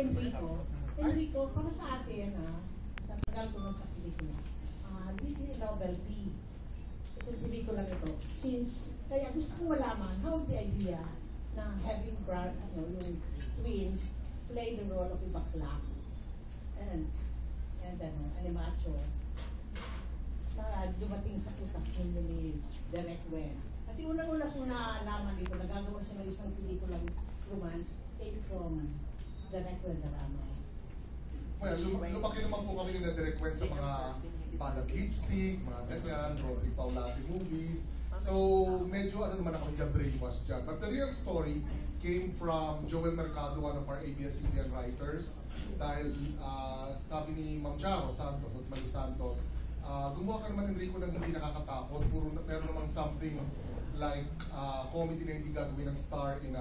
Enrico, para sa atin, sa tagal ko na sa pelikula, this is novelty. Itong pelikula ito. Kaya gusto ko malaman, how the idea na having yung twins play the role of a bakla and animacho na dumating sa utak ninyo ni Direk Wen. Kasi unang-una kong naalaman dito, nagagawa siya ng isang pelikulang romance from Direk Wen de Ramos. Well, lumaki naman po kami na Direk Wen sa mga Palat Lipstick, mga ganyan, Rodri Paulati movies. So, medyo naman ako dyan, brainwash dyan. But the real story came from Joel Mercado, one of our ABS-CBN writers. Dahil sabi ni Ma'am Charo Santos at Malu Santos, gumawa ka naman, Enrico, ng hindi nakakatakot. Meron namang something like comedy na hindi gagawin ng star in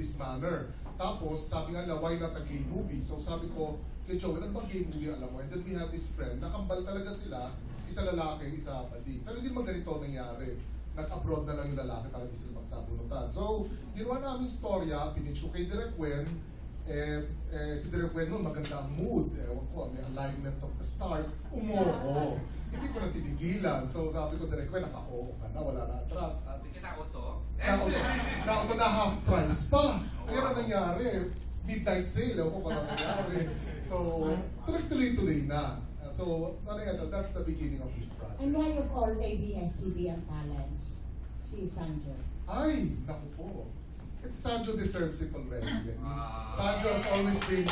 this manner. Tapos, sabi nga nila, why not a gay movie? So sabi ko, kay Joel, ano bang gay movie alam mo? And then we have this friend, nakambal talaga sila, isa lalaki, isa padig. Pero hindi naman ganito nangyari. Nag-abroad na lang yung lalaki para hindi sila magsabunutan. So, ginawa namin storya, pinitch ko kay Direk Wen, si Direk Wen noon, maganda ang mood. Ewan ko, may alignment of the stars. Umuho. Hindi ko na tinigilan. So, sabi ko, Direk Wen, naka-oo ka na, wala na atras. Hindi ka na-auto? Na-auto na half price pa. Kaya na nangyari, midnight sale, ewan ko pa na nangyari. So, tuloy-tuloy na. So, that's the beginning of this project. And why you call ABS-CBN talents si Sanjo? Ay, naku po. Sanjo deserves it already. Sanjo has always been...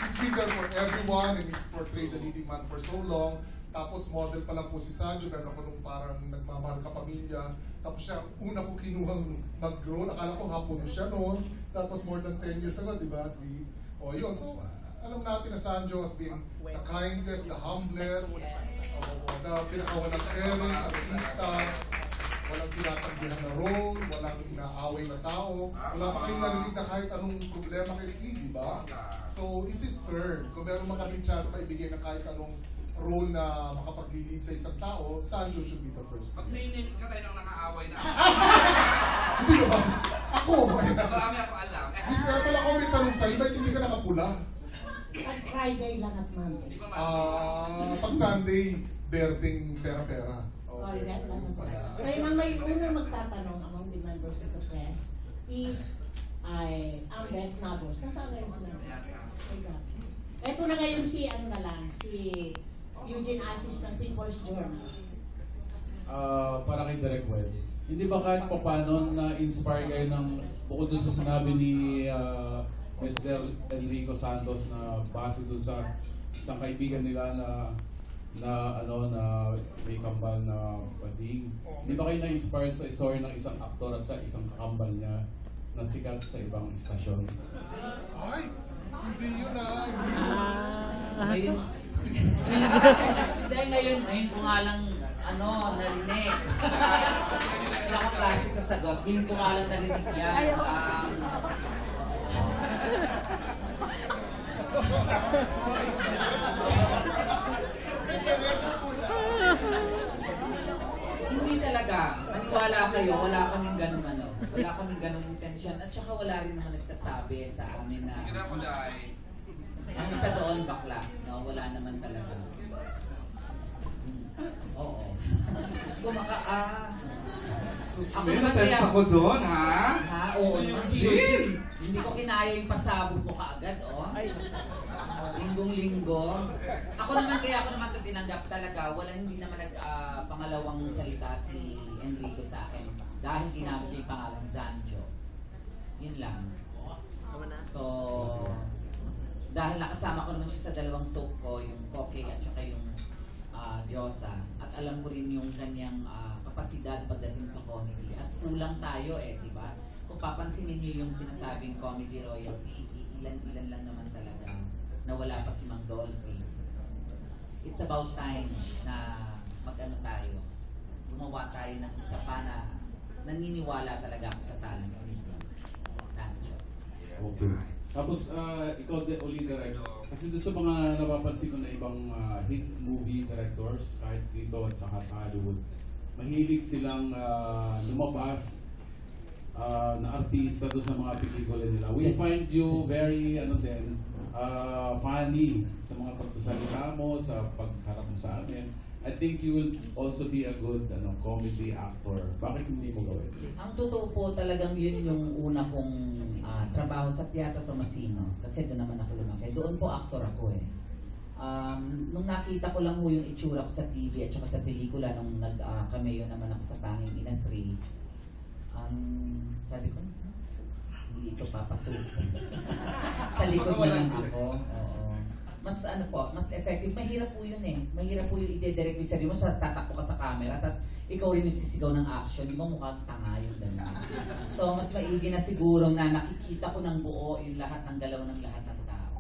He's been there for everyone and he's portrayed the leading man for so long. Tapos model pa lang po si Sanjo, meron ako nung parang nagmamahal ka pamilya. Tapos siya, una ko kinuhang mag-grow, akala ko hapon siya noon. Tapos more than 10 years ago, di ba? O yun, so alam natin na Sanjo has been the kindest, the humblest, na pinakawalang caring, artista, walang tinatanggihan na role, walang inaaway na tao, wala pa kayong narinig na kahit anong problema kay Steve, di ba? So, it's his turn. Kung meron man kaming chance pa ibigay na kahit anong role na makapag-lead sa isang tao, Sanjo should be the first. Mag-names ka tayo nang nakaaway na. Hindi ba? Ako! Marami ako alam. Discarte lang ako may tanong sa'yo, ba't hindi ka nakapula? Pag Friday lang at Monday. Pag Sunday, berding pera-pera. Okay, that lang at Friday. May unang magtatanong among the members of the press is Ambet Nabos. Nasaan na yun sila? Ito na ngayon si Eugene Assis ng People's Journal. Para kay Direk Wen, hindi ba kahit pa paano na-inspire kayo ng bukod doon sa sinabi ni Mr. Enrico Santos na base doon sa isang kaibigan nila na may kambal na pating. Hindi ba kayo na-inspire sa story ng isang aktor at sa isang kakambal niya na sikat sa ibang istasyon? Ay! Hindi yun Ngayon, ngayon ko nga lang narinig. Hindi ako klasik na sagot. Ngayon ko nga lang narinig yan. Hindi talaga. Maniwala kayo, wala kaming ganung intensyon. At saka wala rin naman nagsasabi sa amin na ang isa doon bakla. No, wala naman talaga. Oo. Susunod ako doon, ha? Oo. Hindi ko kinaya yung pasabog ko kaagad, Linggong-linggo. Ako naman ito tinanggap talaga. Hindi naman pangalawang salita si Enrico sa akin. Dahil ginamit niya yung pangalan Sanjo. Yun lang. So, dahil nakasama ko naman siya sa dalawang soap ko, yung Koke at saka yung Diyosa. At alam ko rin yung kanyang kapasidad pagdating sa comedy. At kulang tayo di ba? Kung papansinin niyo yung sinasabing comedy royalty, ilan-ilan lang naman talaga na wala pa si Mang Dolphy. It's about time na tayo. Gumawa tayo ng isa pa na naniniwala talaga ako sa talent ni Sanjo. Okay. Tapos, ikaw uli direct. Kasi doon sa mga napapansin ko na ibang hit movie directors, kahit dito at saka sa Hollywood, mahilig silang lumabas na artista doon sa mga pelikula nila. We Yes. find you very, funny sa mga pagsasalita mo, sa pagharap mo sa amin. I think you will also be a good comedy actor. Bakit hindi mo gawin? Ang totoo po talagang yun yung una kong trabaho sa Teatro Tomasino. Kasi doon naman ako lumaki. Doon po actor ako eh. Nung nakita ko lang po yung itsura ko sa TV at saka sa pelikula nung nag-cameo naman ako sa Tanging Ina 3, sabi ko, hindi ito papasok. Sa likod na lang ako. Oo. Mas mas effective. Mahirap po yun eh. Mahirap po yung i-direct yung sarili mo. Tatakbo ka sa camera, tapos ikaw rin yung sisigaw ng action. Di ba mukhang tanga yung gano'n? So, mas maigi na siguro na nakikita ko ng buo yung lahat ng galaw ng lahat ng tao.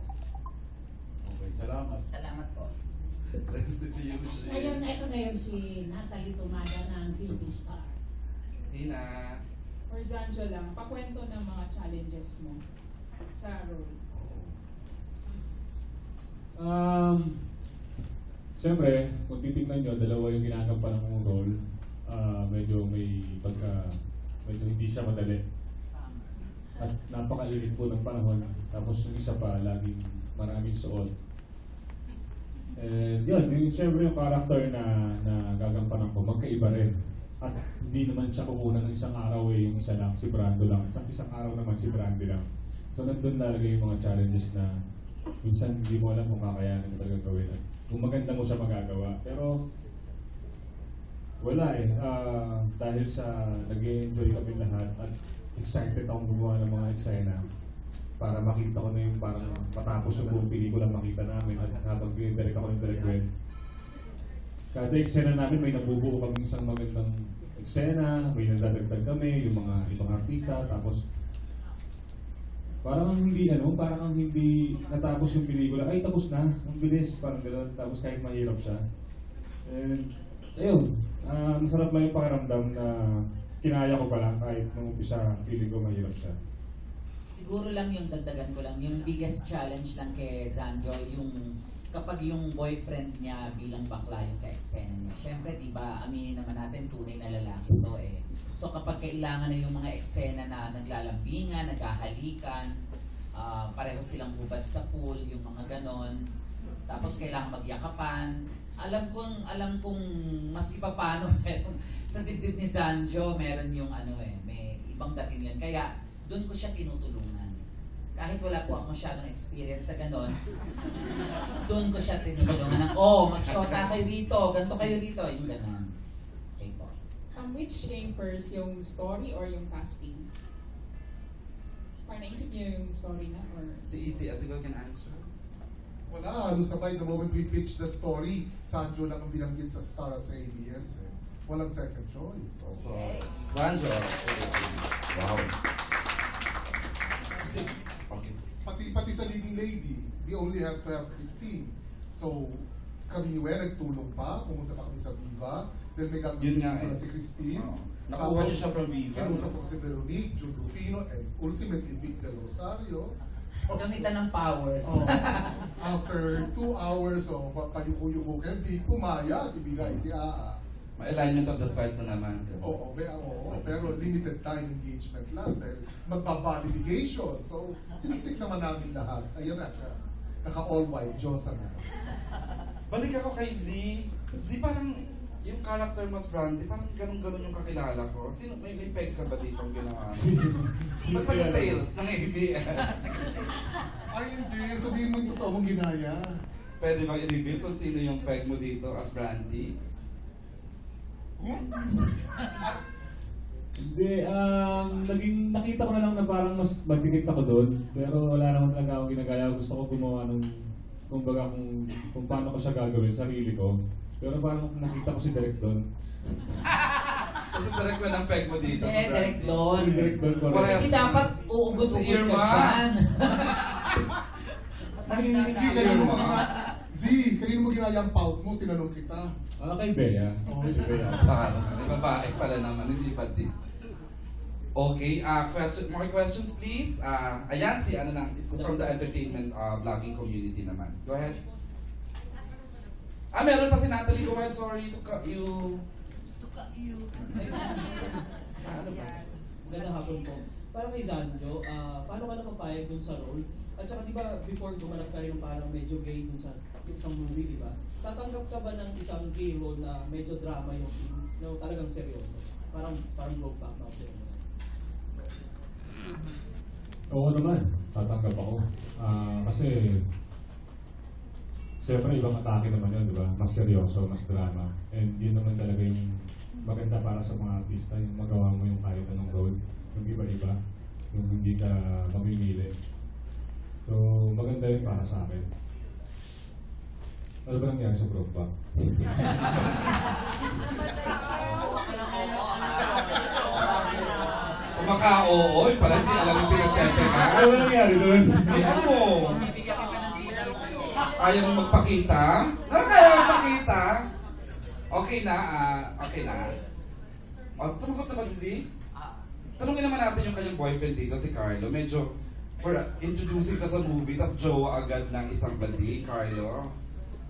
Okay, salamat. Salamat po. Ngayon, ito na yun si Natalie Tumada ng Philippine Star. Tina. Or Zanjo lang, pakwento ng mga challenges mo sa role. Siyempre, kung titignan nyo, dalawa yung ginagampanan kong role. Medyo hindi siya madali. At napakaliit po ng panahon. Tapos yung isa pa, laging maraming suot. And yun, siyempre yung character na gagampanan ko, magkaiba rin. At hindi naman siya kukunan ng isang araw yung isa lang, si Brando lang. At isang araw naman si Brandy lang. So nandun talaga yung mga challenges na minsan hindi mo alam kung kakayanin mo talaga gawin. At kung maganda mo siya magagawa. Pero wala eh. Dahil sa nag-enjoy kami lahat at excited akong gumawa ng mga eksena para makita ko na yung parang matapos yung buong pelikula makita namin at habang direct ako ng direct. Kada eksena namin may nabubuo kami isang magandang eksena, may nadadagdag kami, yung mga ibang artista, tapos parang hindi natapos yung pelikula, ay tapos na, ang bilis, parang gano'n, tapos kahit mahirap siya. And ayun, masarap lang yung pakiramdam na kinaya ko pala kahit nung umpisa feeling ko mahirap siya. Siguro lang yung dagdagan ko lang, yung biggest challenge lang kay Zanjo, yung kapag yung boyfriend niya bilang bakla yung ka-eksena niya. Siyempre, di ba, aminin naman natin, tunay na lalaki to eh. So kapag kailangan na yung mga eksena na naglalambingan, nagkahalikan, pareho silang hubad sa pool, yung mga ganon, tapos kailangan magyakapan, alam kong mas ipapano meron sa dibdib ni Zanjo, meron yung may ibang dating yun. Kaya doon ko siya tinutulungan. Kahit wala po ako masyadong experience sa ganon, doon ko siya tinutulungan ng, mag-shota kayo dito, ganito kayo dito, yung ganon. Okay po. Which came first, yung story or yung casting? Parang naisip niyo yung story na or... Si Easy Asigaw can answer. Wala, sabay, the moment we pitched the story, Sanjo lang ang binanggit sa Star at sa ABS. Walang second choice. So, Sanjo. Wow. Okay. Pati sa leading lady, we only have to have Christine. So, kami ni Wen, nagtulong pa, pumunta pa kami sa Viva, then may Yun nga gagawin na si Christine. Nakuha niyo siya from Viva. Kinusap ko si Veronique, Jude Rufino, and ultimately Vic Del Rosario. So, Gamitan ng powers. After 2 hours of payuko-yuko kay Vic, pumayag, ibigay si Aa. May alignment of the stars na naman. Oo, pero limited time engagement lang dahil magbabalidation. So, sinisik naman namin lahat. Ayun na siya. Naka-all white, Diyosa na. Balik ako kay Z. Z parang yung character mas Brandy, parang ganun-ganun yung kakilala ko. Sino, may peg ka ba dito ang ginawa? Magpag-sales ng ABS. Ay hindi, sabihin mo yung totoo mong ginaya. Pwede bang i-reveal kung sino yung peg mo dito as Brandy? Hindi, nakita ko na lang na parang mas magdikit ako doon. Pero wala naman talaga akong ginagaya. Gusto ko gumawa ng, kumbaga kung paano ko siya gagawin, sarili ko. Pero parang nakita ko si Derek doon. So sa direct mo ng peg mo dito sa Brandy? Direct doon. Direct doon ko Parehas. Hindi dapat uugot-ugot Si ka Irma. dyan. Z, kanino mo ginaya ang pout mo? Tinanong kita. Kay Bea. Si Bea. May babae pala naman, hindi pati. Okay, more questions please. Ayan si is from the entertainment vlogging community naman. Go ahead. Meron pa si Natalie. Go ahead, sorry to cut you. Ano ba? Magandang hapon po. Para kay Zanjo, paano ka napapayag dun sa role? At saka di ba before gumanap ka rin parang medyo gay dun sa isang movie, di ba? Tatanggap ka ba ng isang gay role na medyo drama yung talagang seryoso? Parang Brokeback Mountain. Oo naman, tatanggap ako. Kasi, siyempre ibang atake naman yun, di ba? Mas seryoso, mas drama. And yun naman talaga yung maganda para sa mga artista, yung magawa mo yung kahit anong role, yung iba-iba, yung hindi ka mamimili. So, maganda yun para sa akin. Ano ba nangyari sa Brokeback? Kumaka-oo, pala hindi alam yung pinagtete-ka. Ano ba nangyari doon? Ano? Ayaw mo magpakita? Ayaw mo magpakita? Okay na, okay na. O, sumagot na ba si Z? Tanungin naman natin yung kanyang boyfriend dito, si Carlo. Medyo, for introducing ka sa movie, tas jowa agad ng isang bandi, Carlo.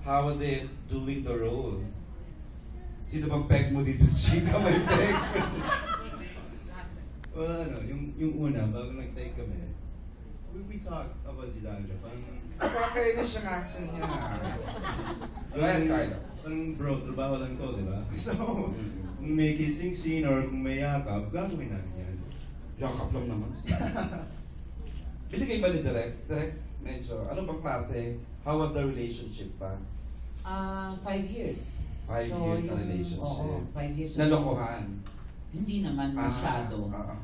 How was it doing the role? Sino bang peg mo dito, Chika? May peg. Well, yung una, bago nag-take kami, we talk about si Zanjo. Nakakainis yung action niya. Go ahead, Carlo. Parang bro, trabaho lang to, di ba? So, kung may kissing scene or kung may yakap, gagawin namin yan. Yakap lang naman. Binigay ba ni Direk? Direk, medyo, ano bang klase? How was the relationship pa? 5 years. 5 years na relationship. Oo, 5 years. Nalokohan. Hindi naman masyado. After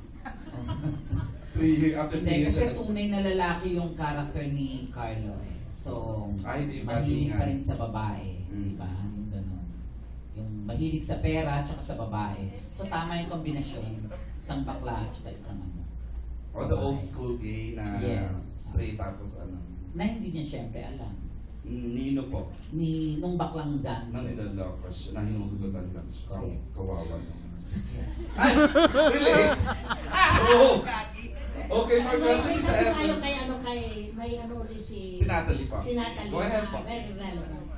3 Hindi, years. kasi tunay na lalaki yung character ni Carlo eh. So, di ba, mahilig di pa nga. rin sa babae. Di ba? Yung gano'n. Yung mahilig sa pera at sa babae. So, tama yung kombinasyon. Isang bakla at isang ano. O the old school gay na Yes. straight tapos ano. Na hindi niya syempre alam. Nino po. Nung baklang Zanjo. Na niloloko siya, na hinuhugutan lang siya. Correct. Kawawa naman. Ay! Really? Joke! Okay, my question is tayo may ano ulit si Natalie pa. Si Natalie. Go ahead po. Very relevant.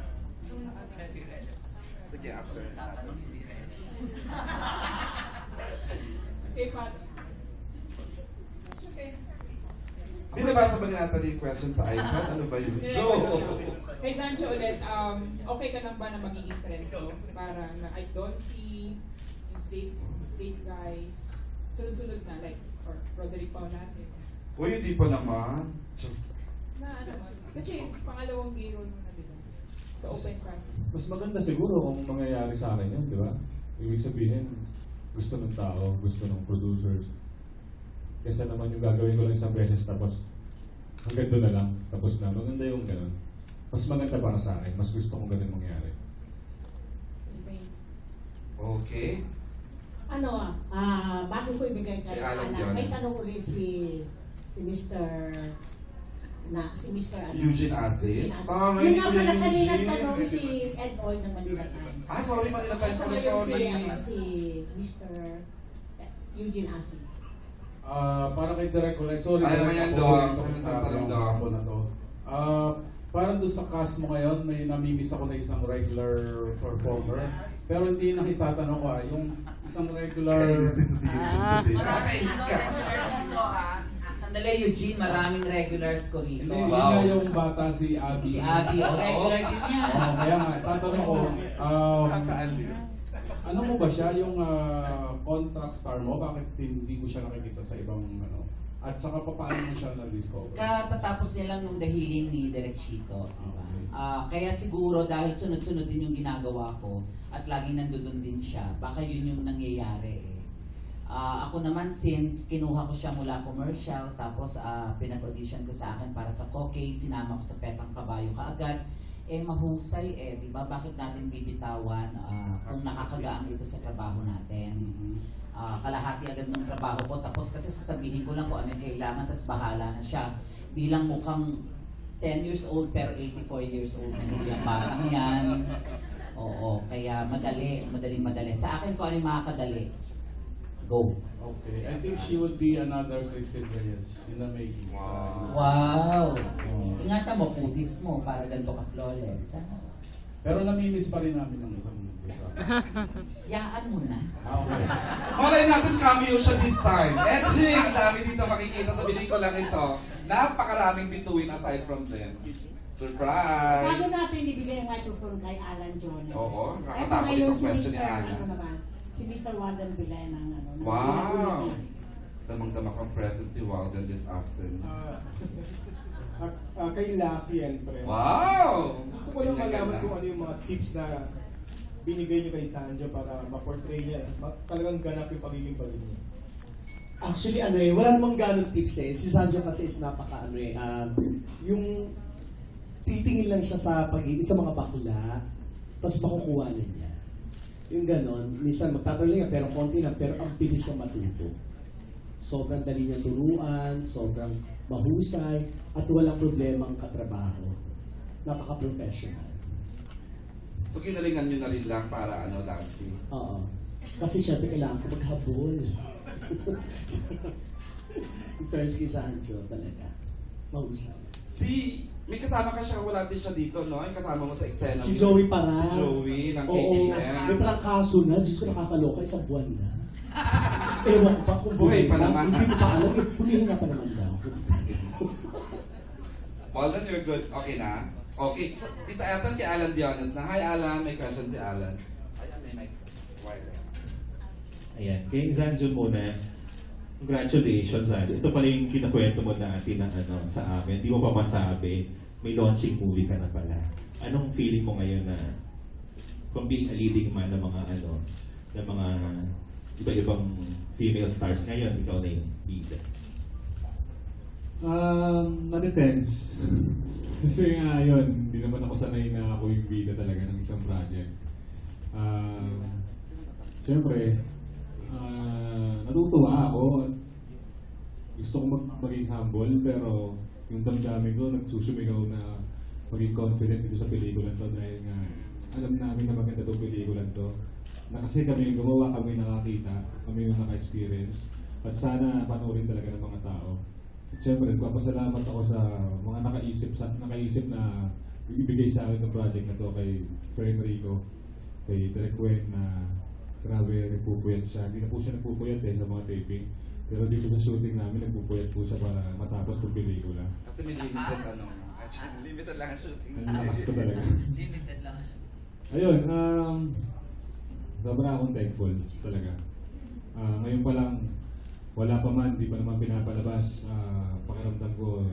Sige, after. Okay, Pat. Okay. Binabasa ba ni Natalie yung question sa iPad? Ano ba yun? Joke! Kay Zanjo ulit, okay ka lang ba na magiging friend ko? Para na ay Dolphy, yung state guys, sunod-sunod na, like, or Roderick Paulate. Uy, hindi pa naman. Just... Na ano, kasi pangalawang gay role mo na, di ba? Sa open casting. Mas maganda siguro kung mangyayari sa akin yun, di ba? Ibig sabihin, gusto ng tao, gusto ng producers. Kesa naman yung gagawin ko lang isang beses tapos hanggang doon na lang, tapos na. Maganda yung ganun. Mas maganda para sa akin. Mas gusto kong ganun mangyari. Okay. Ano bago ko ibigay kay Alan, may tanong ulit si Mr. Eugene Asis. Yung nga pala kanina tanong si Ed Oy ng Manila Times. Sorry, Manila Times. Sorry. Si Mr. Eugene Asis. Para kay Direk ulit, sorry. Naman yan, Dong. Ako na to. Parang doon sa cast mo ngayon, may namimiss ako na isang regular performer. Pero hindi na itatanong ko yung isang regular... Nakakainis ka. Sandali, Eugene, maraming regulars ko rito. Hindi niya yung bata si Abby. Si Abby, regular din niya. Kaya nga, tatanong ko, ano mo ba siya, yung contract star mo? Bakit hindi ko siya nakikita sa ibang ano? At saka paano mo siya na-discover? Katatapos niya lang nung The Healing ni Direk Chito, diba? Kaya siguro dahil sunod-sunod din yung ginagawa ko at laging nandoon din siya, baka yun yung nangyayari eh. Ako naman since kinuha ko siya mula commercial, tapos pinag-audition ko sa akin para sa Kokey, sinama ko sa Petang Kabayo kaagad, mahusay di ba? Bakit natin bibitawan kung nakakagaan ito sa trabaho natin? Kalahati agad ng trabaho ko, tapos kasi sasabihin ko lang kung ano yung kailangan, tapos bahala na siya. Bilang mukhang 10 years old pero 84 years old na hindi ang batang yan. Oo, kaya madali. Sa akin kung ano yung makakadali, go. Okay, I think she would be another Kristen Reyes in the making. Wow! Ingatan mo, putis mo para ganito ka flawless. Pero namimiss pa rin namin ng isang isa. Yaan mo na. Okay. Malay natin cameo siya this time. Etching! Ang dami dito makikita sa pelikulang ito. Napakaraming bituin aside from them. Surprise! Bago natin ibigay ang microphone kay Alan Jones. Oo, Ito nakakatakot ngayon itong si question ni Mr. Alan. Ano naman, si Mr. Walden Villain ang ano. ng Wow! Pinagulit. Damang-dama kang presence ni Walden this afternoon. Kay Lassie and Press. Wow! Gusto ko lang malaman kung ano yung mga tips na binigay niyo kay Sanjo para ma-portray niya. Talagang ganap yung pagiging bading niya. Actually, ano eh, wala namang ganong tips eh. Si Sanjo kasi is napaka ano eh, yung titingin lang siya sa sa mga bakla, tapos makukuha na niya. Yung ganon, minsan magtatanong niya, pero konti lang, pero ang bilis siya matuto. Sobrang dali niya turuan, sobrang mahusay, at walang problemang katrabaho. Napaka-professional. So kinalingan nyo na rin lang para ano, Lassie? Oo. Kasi syempre kailangan ko maghabol. In fairness kay Sanjo talaga. Mahusay. May kasama ka siya, wala din siya dito, no? Yung kasama mo sa eksena. Si Joey Paras. Si Joey ng Oo, KTM. may trangkaso na. Diyos ko, nakakaloka. Isang buwan na. Ewan ko pa kung Buhay pa naman. Hindi ko pa alam. Humihinga pa naman daw. Walden, you're good. Okay na? Okay. Dito atan kay Alan Dionis na. Hi Alan, may question si Alan. Ayan, may mic. Wireless. Ayan, kay Zanjo muna. Congratulations, Zanjo. Ito pala yung kinakwento mo dati ng ano, sa amin. Di mo pa masabi, may launching movie ka na pala. Anong feeling mo ngayon na from being a leading man ng mga ano, ng mga iba-ibang female stars ngayon, ikaw na yung bida? Na-depends. Kasi nga yun, hindi naman ako sanay na ako yung bida talaga ng isang project. Siyempre, natutuwa ako. Gusto ko maging humble, pero yung damdamin ko nagsusumigaw na maging confident dito sa pelikula to dahil nga alam namin na maganda itong pelikula to. Na kasi kami yung gumawa, kami nakakita, kami yung naka-experience. At sana panoorin talaga ng mga tao. At syempre, nagpapasalamat ako sa mga nakaisip na ibigay sa akin ng project na to kay Sir Enrico, kay Direk Wen na grabe nagpupuyat siya. Hindi na po siya nagpupuyat sa mga taping. Pero dito sa shooting namin, nagpupuyat po siya para matapos itong pelikula. Kasi may limited ano. Limited lang ang shooting. Ang lakas ko talaga. Limited lang siya. Ayun, sobrang akong thankful talaga. Ngayon pa lang, wala pa man, di pa naman pinapalabas. Pakiramdam ko,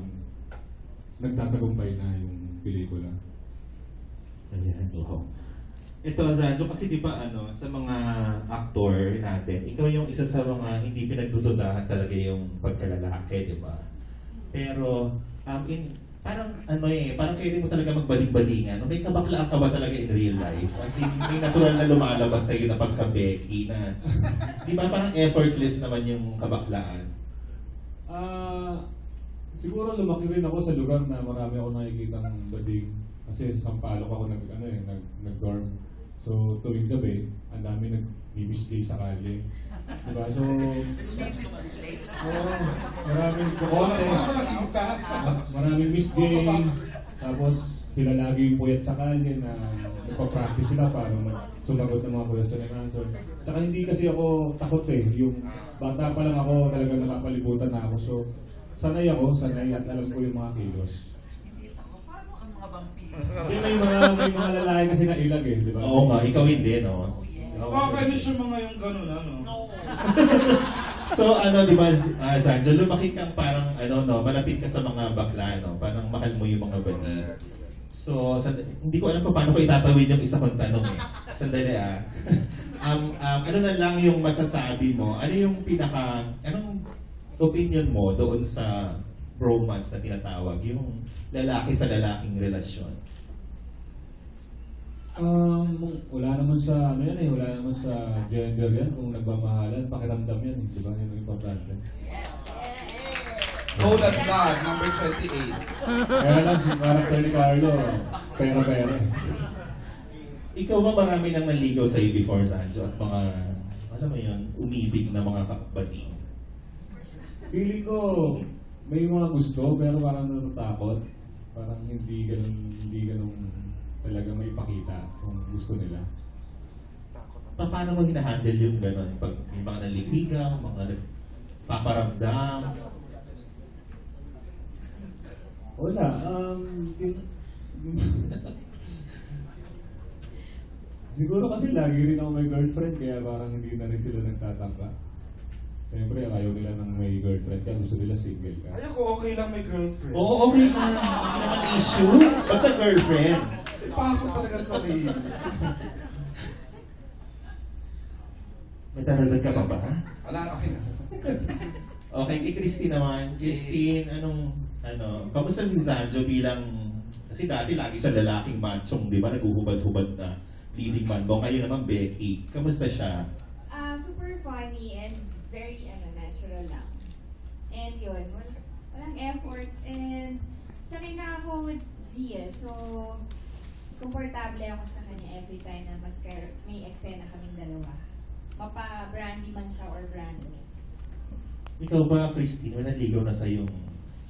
nagtatagumpay na yung pelikula. Ayan, ito. Ito, Zanjo, kasi di ba ano, sa mga actor natin, ikaw yung isa sa mga hindi pinagdududahan talaga yung pagkalalaki, di ba? Pero, parang ano parang kayo mo talaga magbalik-balingan. May kabaklaan ka ba talaga in real life? Kasi may natural na lumalabas sa'yo na pagka-Becky na, di ba parang effortless naman yung kabaklaan? Siguro lumaki rin ako sa lugar na marami ako nakikitang bading. Kasi sa Sampaloc ako nag-dorm. So tuwing gabi, ang dami nag-misgay sa kalye. Diba? So, maraming kukote, maraming misgay. Tapos sila lagi yung puyat sa kalye na nagpa-practice sila para sumagot ng mga question and answer. Tsaka hindi kasi ako takot yung bata pa lang ako talagang nakapalibutan na ako. So, sanay at alam ko yung mga kilos. May mga lalaki kasi na ilag di ba? Oo nga, ikaw hindi, no? Nakakainis yung mga yung gano'n, ano? So, di ba, Zanjo, lumaki kang parang, malapit ka sa mga bakla, parang mahal mo yung mga bani. So, hindi ko alam paano ko itatawid yung isa kong tanong Sandali ano na lang yung masasabi mo? Ano yung anong opinion mo doon sa bromance na tinatawag, yung lalaki sa lalaking relasyon? Wala naman sa wala naman sa gender yan. Kung nagmamahalan, pakiramdam yan, di ba? Yun ang importante. Code of God, number 28. Kaya lang, si character ni Carlo, pera-pera. Ikaw ba marami nang nanligaw sa'yo before, Zanjo? At mga, alam mo yun, umibig na mga kapatid? Feeling ko, may mga gusto, pero parang natatakot. Parang hindi ganun talaga may ipakita kung gusto nila. Paano mo hinahandle yung gano'n? Pag may mga naliligaw, mga nagpaparamdam? Wala. Siguro kasi lagi rin ako may girlfriend kaya parang hindi na rin sila nagtatangka. Siyempre, ayaw nila ng may girlfriend kaya gusto nila single ka. Ayoko, okay lang may girlfriend. Oo, okay na. Hindi naman issue. Basta girlfriend. Ipasok talaga sa sarili. May taragdag ka pa ba? Wala, okay na. Okay, kay Christine naman. Christine, kamusta si Sanjo bilang, kasi dati lagi siya lalaking machong, di ba? Naguhubad-hubad na leading man. Ngayon naman, Becky. Kamusta siya? Super funny and very natural lang. And yun, walang effort. And sanay na ako with Zia. So, komportable ako sa kanya every time na may eksena kaming dalawa. Mapa-brandy man siya or brandy. Ikaw ba, Christine, may naligaw na sa yung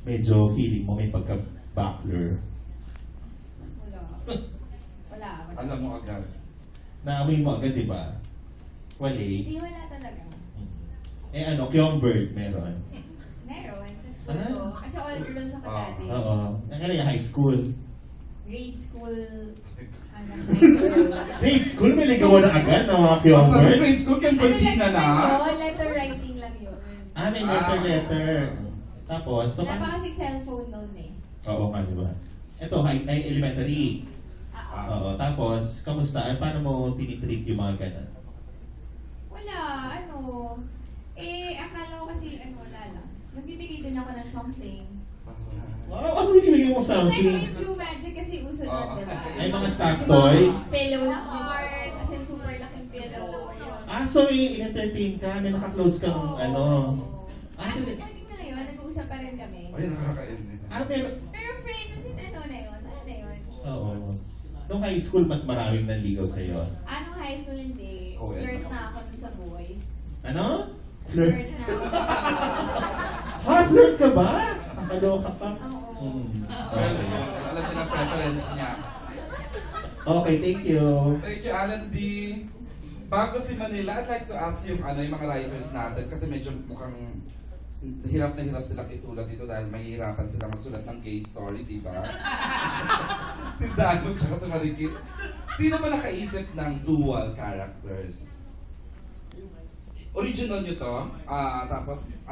medyo feeling mo may pagka-backler? Wala. Alam mo agad. Naamoy mo agad, di ba? Wali. Hindi, wala talaga. Kyongbird meron? Meron. Sa school ko. Kasi all girls ako dati. Oo. Ano yung high school? Grade school. Grade school? May ligawan na agad ng mga Kyongbird? Grade school, Kyongbird na. Letter writing lang yun. May letter. Tapos? Wala pa kasing cellphone noon eh. Oo nga, di ba? Ito, elementary. Oo. Tapos, kamusta? Paano mo tinitreat yung mga ganun? Wala, akala ko kasi, wala lang. Nagbibigay din ako ng something. Ano yung mo something? Yung Blue Magic kasi uso nun, diba? Ay, mga staff toy? Pillows art, as in super laking pillow. So in-entertain ka, may naka-close kang Hanggang ngayon, nag-uusap pa rin kami. Ay, nakakainis. Pero friends, as in na yun, na yun. Oo. Nung high school, mas maraming nanligaw sa'yo. Anong high school hindi? Flirt na ako dun sa boys. Ano? Flirt na ako dun sa boys. Flirt ka ba? Nakaloka pa? Oo. Alam din ang preference niya. Okay, thank you. Thank you, Alan D. Bago si Manila, I'd like to ask yung yung mga writers natin kasi medyo mukhang hirap na hirap silang isulat dito dahil mahihirapan sila magsulat ng gay story, di ba? Si Dano tsaka si Marikit. Sino ba nakaisip ng dual characters? Original nyo to? Tapos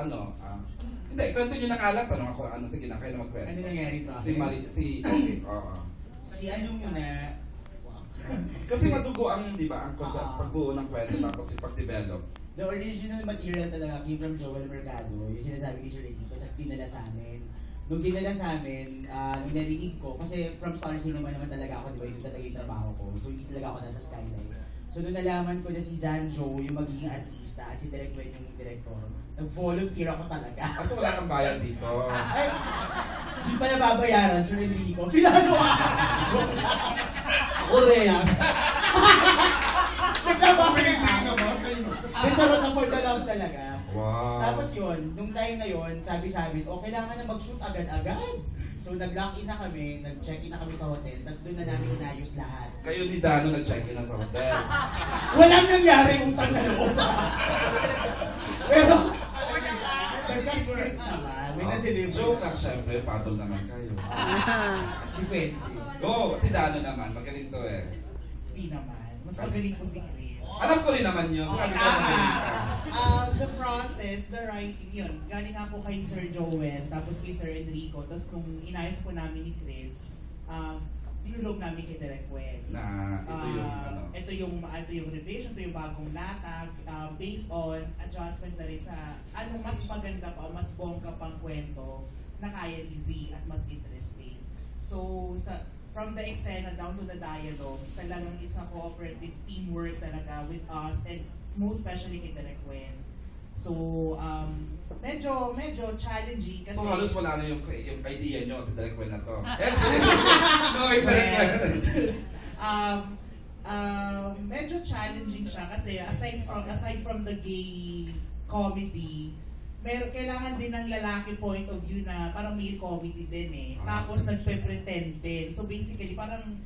hindi, kwento nyo ng Alan. Tanong ako, sige na, kayo na magkwento. Ano nangyari pa? Okay, oo. Si muna? Kasi madugo ang, di ba, ang concept, pagbuo ng kwento tapos yung pag-develop. The original material talaga came from Joel Mercado, yung sinasabi ni Sir Rico, tapos dinala sa amin. Nung dinala sa amin, minarinig ko, kasi from Star Cinema naman talaga ako, di ba, ito talaga yung trabaho ko. So hindi talaga ako nasa Skyline. So nung nalaman ko na si Zanjo yung magiging artista at si Direk Gwen yung director, nag-volunteer ako talaga. So wala kang bayan dito? Ay, hindi pa nababayaran, Sir Enrico. Filano ka! Ako rin! Naglabasa ka! May charot na for the love talaga. Wow. Tapos yun, nung time na yun, sabi oh, kailangan na mag-shoot agad-agad. So nag-lock-in na kami, nag-check-in na kami sa hotel, tapos doon na namin inayos lahat. Kayo ni Dano nag-check-in na sa hotel. Walang nangyari utang na loob. Pero, nagka-script naman, may na-deliver. Joke lang, syempre, patol naman kayo. Defensive. Go! Si Dano naman, magaling to eh. Hindi naman. Mas magaling po si Chris. Alam ko rin naman yun. The process, the writing, yun. Galing nga po kay Sir Joel, tapos kay Sir Enrico. Tapos nung inayos po namin ni Chris, tinulog namin kay Direk Gwen. Na ito yung revision, ito yung bagong latag, based on adjustment na rin sa anong mas maganda pa o mas bongga pang kwento na kaya ni Z at mas interesting. So, from the eksena down to the dialogues, talagang it's a cooperative teamwork talaga with us and most especially kay Direk Gwen. So, medyo challenging kasi... So halos wala na yung idea nyo sa Direk Gwen na to. No, Direk Gwen. Medyo challenging siya kasi aside from the gay comedy, kailangan din ng lalaki point of view na parang may comedy din eh. Tapos nagpe-pretend din. So basically parang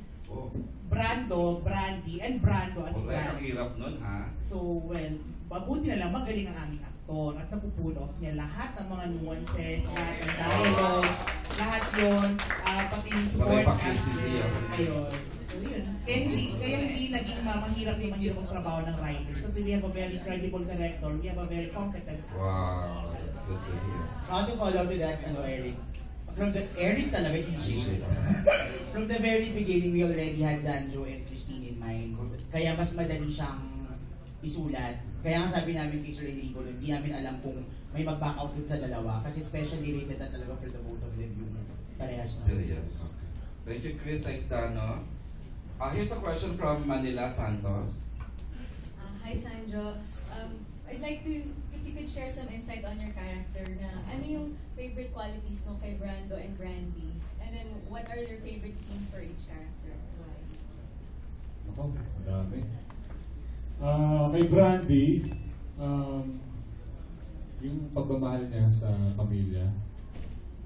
Brando, Brandy, and Brando as Alright, ang Brandy. hirap nun, ha? So, well, mabuti na lang magaling ang aming aktor at napupull off niya lahat ng mga nuances, lahat ng dialogue, lahat yun, pati yung support aspect. Ayun. So, yun. Kaya hindi naging mahirap ang trabaho ng writers kasi we have a very credible director, we have a very competent actor. Wow, that's good to hear. How to follow up with that, Eric? From the Eric talaga, EJ. From the very beginning, we already had Zanjo and Christine in mind. Kaya mas madali siyang isulat. Kaya nga sabi namin kay Sir Enrico, hindi namin alam kung may mag-back out dun sa dalawa. Kasi specially rated na talaga for the both of them yung parehas na. Yes. Thank you, Chris. Thanks, Dano. Here's a question from Manila Santos. Hi, Sanjo. I'd like to, if you could share some insight on your character na ano yung favorite qualities mo kay Brando and Brandy? And then, what are your favorite scenes for each character? Why? Ako, madami. Kay Brandy, yung pagmamahal niya sa pamilya,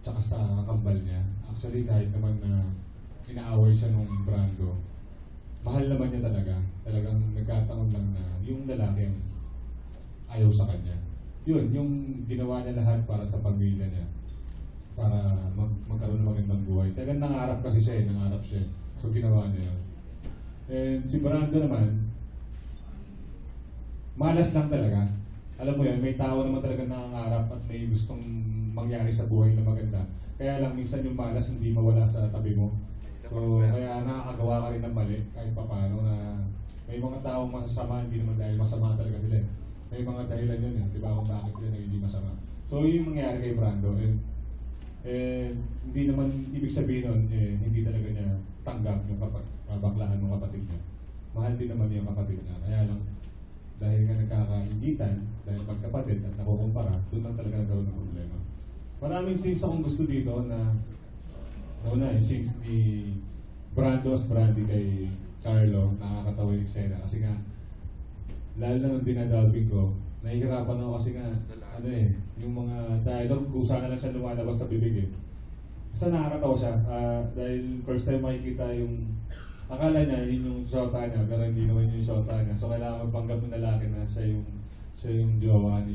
tsaka sa kambal niya, actually kahit naman na inaaway siya nung Brando, mahal naman niya talaga. Talagang nagkataon lang na yung lalaki ang ayaw sa kanya. Yun, yung ginawa niya lahat para sa pamilya niya. Para magkaroon ng magandang buhay. Talagang nangarap kasi siya nangarap siya. So ginawa niya yun. And si Brando naman, malas lang talaga. Alam mo yan, may tao naman talaga nangangarap at may gustong mangyari sa buhay na maganda. Kaya lang minsan yung malas hindi mawala sa tabi mo. So kaya nakakagawa ka rin ng mali kahit paano na may mga taong masasama, hindi naman dahil masama talaga sila. May mga dahilan yun di ba kung bakit sila hindi masama. So yung mangyari kay Brando, hindi naman ibig sabihin nun, hindi talaga niya tanggap yung kabaklaan ng kapatid niya. Mahal din naman yung kapatid niya. Kaya lang, dahil nga nagkakaingitan, dahil magkapatid at nakukumpara, doon lang talaga nagkaroon ng problema. Maraming scenes akong gusto dito na una, yung scenes ni Brando as Brandy kay Carlo, nakakatawa yung eksena. Kasi nga, lalo na nung dinadalbing ko, nahihirapan ako kasi nga, yung mga dialogue, kusa na lang siya lumalabas sa bibig Basta nakakatawa siya, dahil first time makikita yung, akala niya yun yung shota niya, pero hindi naman yung shota niya. So kailangan magpanggap ng lalaki na siya yung jowa ni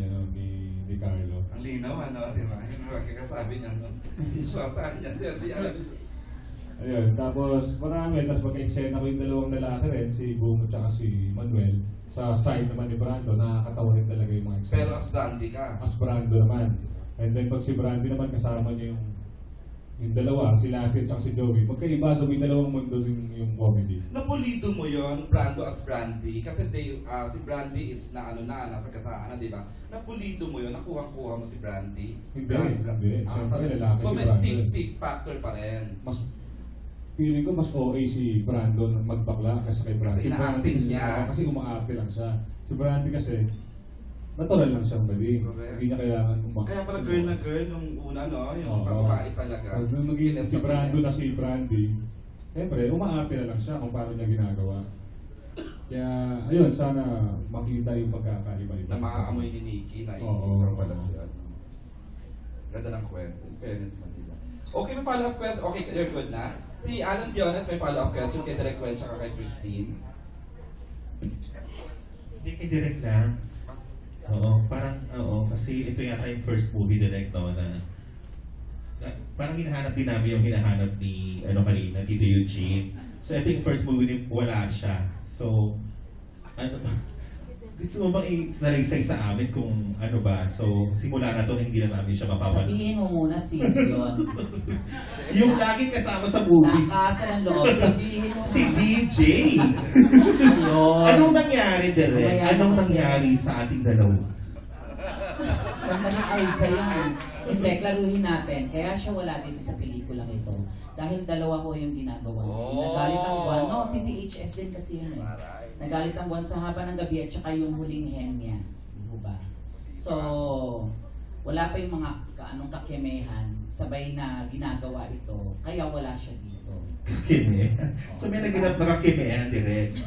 Carlo. Ang linaw, di ba? Yung makakasabi niya, yung shota niya, di alam niya. Ayun, tapos marami, tapos magka-eksena ko yung dalawang lalaki rin, si Boom at si Manuel. Sa side naman ni Brando, nakakatawa rin talaga yung mga eksena. Pero as Brandy ka? As Brando naman. And then pag si Brandy naman, kasama niya yung dalawa, si Lassie at si Joey. Magkaiba, so may dalawang mundo yung comedy. Napulido mo yon Brando as Brandy? Kasi si Brandy is nasa gasaan, di ba? Napulido mo yon nakuha-kuha mo si Brandy? Hindi. Siyempre, lalaki so si may Brando. stiff factor pa rin? Feeling ko mas okay si Brando magbakla kasi kay Brandy. Kasi ina-acting niya. Kasi umaarte lang siya. Si Brandy kasi, natural lang siyang galing. Hindi niya kailangan umakit. Kaya pala girl na girl nung una, yung pagbabae talaga. Nung naging si Brando na si Brandy, siyempre, umaarte na lang siya kung paano niya ginagawa. Kaya, ayun, sana makita yung pagkakaiba-iba. Na maaamoy ni Nikki na Oo. pala siya. Ganda ng kwento. In fairness, Manila. Okay, may follow-up question. Okay, you're good na. Si Alan Diones may follow-up question kay Direk Wen tsaka kay Christine. Hindi kay Direk lang. Kasi ito yata yung first movie Direk na parang hinahanap din namin yung hinahanap ni kanina, Tito Eugene. So ito yung first movie din, wala siya. So, gusto mo bang isalaysay sa amin kung ano ba? So, simula na to hindi na namin siya mapapanood. Sabihin mo muna sino yun. Yung laging kasama sa movies. Nakakasa ng loob. Sabihin mo Si DJ! Ayun. Anong nangyari, Direk? Anong nangyari sa ating dalawa? Ganda na Aiza yun. Hindi, klaruhin natin. Kaya siya wala dito sa pelikulang ito. Dahil dalawa ko yung ginagawa. Nagalit ang buwan. No, TTHS din kasi yun Nagalit ang buwan sa haba ng gabi at saka yung huling hen niya. Di ba? So, wala pa yung mga kakemehan, sabay na ginagawa ito, kaya wala siya dito. Kakemehan? So may naganap na kakemehan direct?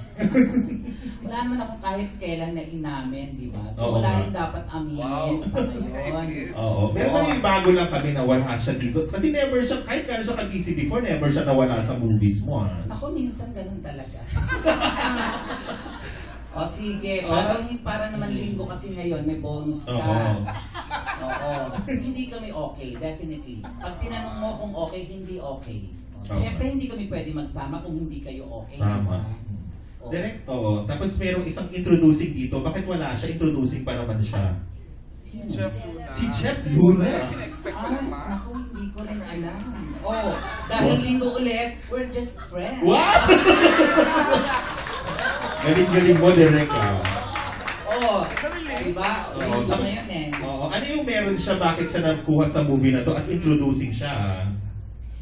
Wala naman ako kahit kailan na inamin, di ba? So Oo wala nga. rin dapat aminin sa ngayon. Oo. Pero may bago lang kami na wala siya dito. Kasi never siya, kahit gano'n siya ka-busy before, never siya nawala sa movies mo. Ako minsan ganun talaga. O sige, para naman linggo kasi ngayon, may bonus ka. Oo. Hindi kami okay, definitely. Pag tinanong mo kung okay, hindi okay. Siyempre, hindi kami pwede magsama kung hindi kayo okay. Tama. Direct, oo. Tapos merong isang introducing dito. Bakit wala siya? Introducing pa naman siya. Si Jeff Luna. Si Jeff Luna? Ako hindi ko rin alam. Oh, dahil linggo ulit, we're just friends. What? Galing-galing mo, direct ah. Oo. Diba? Oo. Tapos, oo. Ano yung meron siya? Bakit siya nakuha sa movie na to at introducing siya?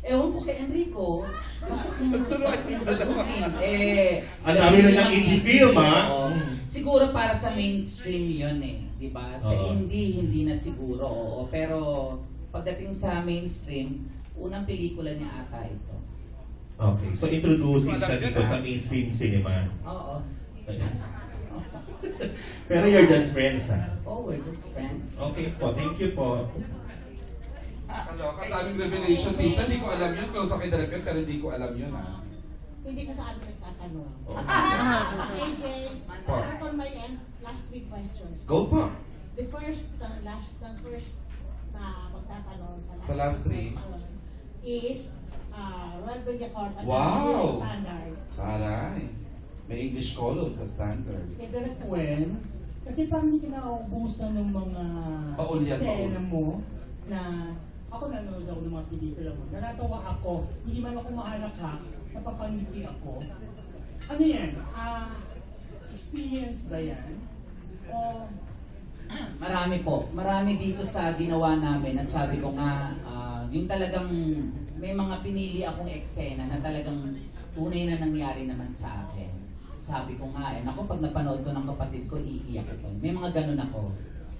Ewan ko kay Enrico. Bakit introducing? Ang dami na ng indie film, ah. Siguro para sa mainstream yun eh. Diba? Sa indie, hindi na siguro. Oo. Pero pagdating sa mainstream, unang pelikula niya ata ito. Okay. So introducing siya dito sa mainstream cinema. Oo. Pero you're just friends, ha? Oh, we're just friends. Okay po. Thank you po. Kadaming revelation dito. Hindi ko alam yun. Close ako kay Director, pero hindi ko alam yun, ha? Hindi ka sa amin nagtatanong. AJ, Po. on my end, last 3 questions. Go po. The first na magtatanong Sa last 3 question is Royal Villacorta Wow! Standard. Taray. May English column sa Standard. Kay Direct When, kasi parang kinaubusan ng mga Baul yan, eksena baul. mo na ako nanonood ako ng mga pelikula mo. Natatawa ako, hindi man ako mahalakak, napapangiti ako. Ano yan? Experience ba yan? O Marami po. Marami dito sa ginawa namin. At sabi ko nga, yung talagang may mga pinili akong eksena na talagang tunay na nangyari naman sa akin. Sabi ko nga, naku, pag napanood ko ng kapatid ko, iiyak ito. May mga ganun ako.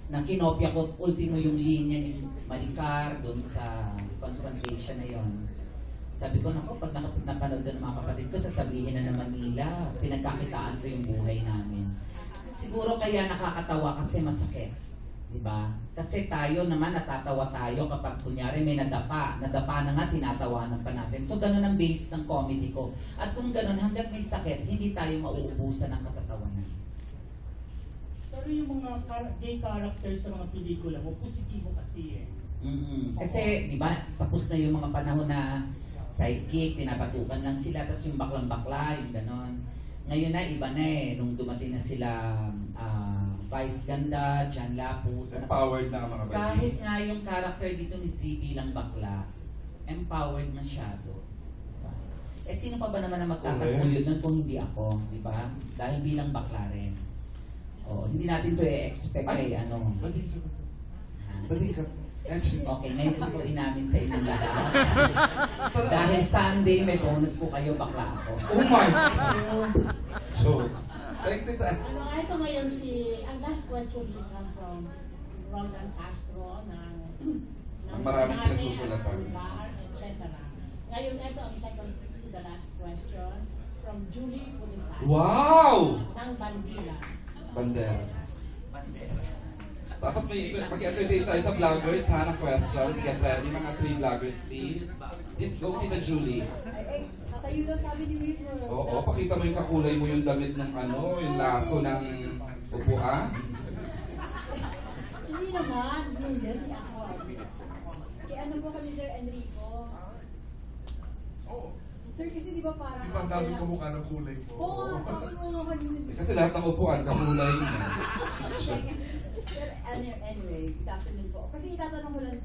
Na kinopya ko, ultimo yung linya ni Maricar doon sa confrontation na yon. Sabi ko, naku, pag napanood doon ng mga kapatid ko, sasabihin na naman nila, pinagkakitaan ko yung buhay namin. Siguro kaya nakakatawa kasi masakit. Diba? Kasi tayo naman natatawa tayo kapag kunyari may nadapa na nga, tinatawanan pa natin. So ganun ang base ng comedy ko. At kung ganun, hanggat may sakit, hindi tayo mauubusan ng katatawanan. pero yung mga gay characters sa mga pelikula mo, positibo kasi eh. Kasi, di ba, tapos na yung mga panahon na sidekick, pinapatukan lang sila, tapos yung baklang-bakla, yung ganon. Ngayon na, iba na eh, nung dumating na sila Vice Ganda, John Lapus. Empowered na ang mga baby. Kahit nga yung character dito ni Z bilang bakla, empowered masyado. Diba? Eh, sino pa ba naman na magtataguyod nun kung hindi ako, di ba? Dahil bilang bakla rin. O, hindi natin to i-expect kay ano. Bading ka. Bading ka. Okay, ngayon ako inamin sa inyong lahat. Dahil Sunday, may bonus po kayo, bakla ako. Oh my God! So, thanks it. Ito ngayon ang last question will come from Roldan Castro ng maraming pinagsusulatan. etc. Ngayon, ito ang second to the last question from Julie Bonifacio. Wow! Ng Bandila. Bandera. Tapos mag-entertain tayo sa vloggers ha ng questions. Get ready mga 3 vloggers please. Go Tita Julie. Katayo lang sabi ni Whitmore. Oo, pakita mo yung kakulay mo yung damit ng ano, yung laso ng upuan. Hindi naman, hindi ako. Kaya ano po kami Sir Enrico? Sir, kasi di ba parang... Di ba ang dami kamukha ng kulay mo? Oo nga, sabi mo nga kanina. Kasi lahat ng upuan, kakulay niya. Sir, anyway, good afternoon po. Kasi itatanong ko lang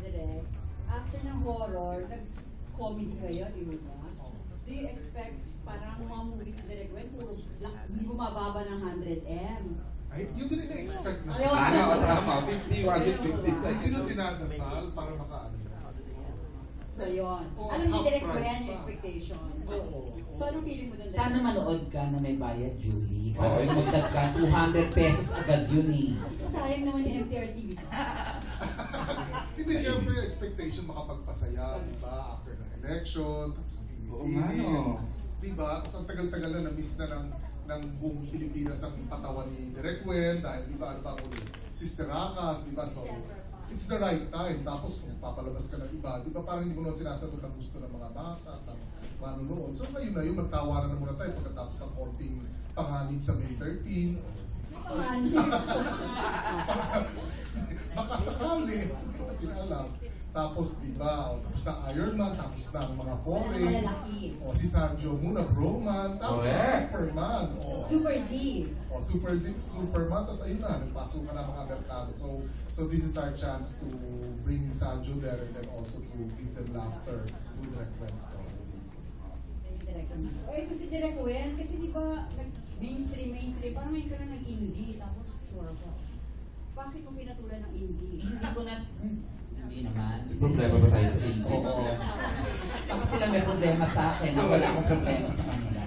direct, after ng horror, nag-comedy kayo, di ba? Do you expect parang mga movies na direct when puro hindi bumababa ng 100M? Ay, yun din na-expect na. Tama, 51, 50. Hindi nung dinadasal para makaano. So yun. Oo, Anong half direct ko price yan yung pa. expectation? Oo. So anong feeling mo dun? Sana manood ka na may bayad, Julie. Oo. Para umagdag ka, 200 pesos agad yun eh. Sayang naman yung MTRCB. Hindi, syempre, expectation makapagpasaya, di ba? After ng election, tapos Oo nga, no. di ba? Tapos ang tagal-tagal na na-miss na ng buong Pilipinas ang katawan ni Direk Wen, dahil di ba, ano ba ulit? Sister Akas, di ba? So, it's the right time. Tapos kung papalabas ka ng iba, di ba parang hindi mo naman sinasagot ang gusto ng mga basa at ng manunood. So ngayon na yun, magtawanan na muna tayo pagkatapos ng konting panganib sa May 13. Baka sakali, hindi natin alam. Tapos di ba, tapos na Iron Man, tapos na ang mga foreign. O si Sanjo muna, Broman, tapos Superman. O, Super Z. O Super Z, Superman, tapos ayun na, nagpasok ka na mga merkado. So this is our chance to bring Sanjo there and then also to give them laughter with Direk Wen's story. Ito si Direk Wen, kasi di ba mainstream, parang ngayon ka na nag-indie, tapos sure ka. Bakit mo pinatulan ng indie? Hindi ko na, hindi naman. May problema ba tayo sa indie? Oo. Baka sila may problema sa akin, wala akong problema sa kanila.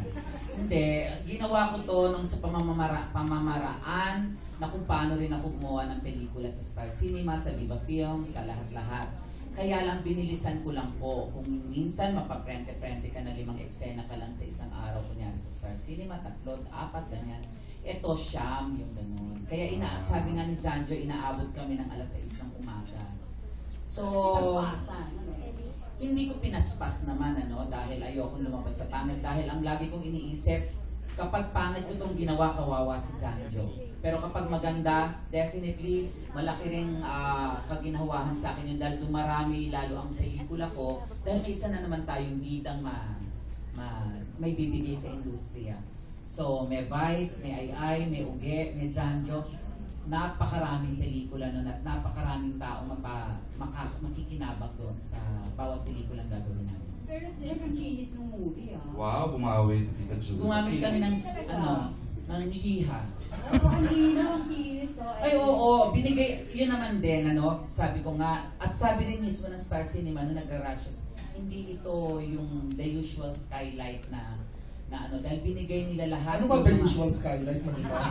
Hindi, ginawa ko to nung sa pamamaraan na kung paano rin ako gumawa ng pelikula sa Star Cinema, sa Viva Films, sa lahat-lahat. Kaya lang binilisan ko lang po. Kung minsan mapaprente-prente ka na 5 eksena ka lang sa isang araw, kunyari sa Star Cinema, 3, 4, ganyan. Ito, siyam yung ganun. Kaya sabi nga ni Zanjo, inaabot kami ng alas 6 ng umaga. So, hindi ko pinaspas naman, dahil ayokong lumabas na pangit. Dahil ang lagi kong iniisip, kapag pangit ko itong ginawa, kawawa si Zanjo. Pero kapag maganda, definitely, malaki ring kaginawahan sa akin yun dahil dumarami lalo ang pelikula ko dahil isa na naman tayong bidang may bibigay sa industriya. So, may Vice, may Ai, may Uge, may Zanjo. Napakaraming pelikula nun at napakaraming tao makikinabang doon sa bawat pelikulang gagawin namin. Pero sila ang kinis ng movie, Wow, bumawi sa Tita Julie. Gumamit kami ng liha. Ang linaw, ang kinis. Ay, oo, binigay, yun naman din, sabi ko nga, at sabi rin mismo ng Star Cinema nung nagra-rushes, hindi ito yung the usual skylight na dahil binigay nila lahat. Ano ba the usual skylight, Manila?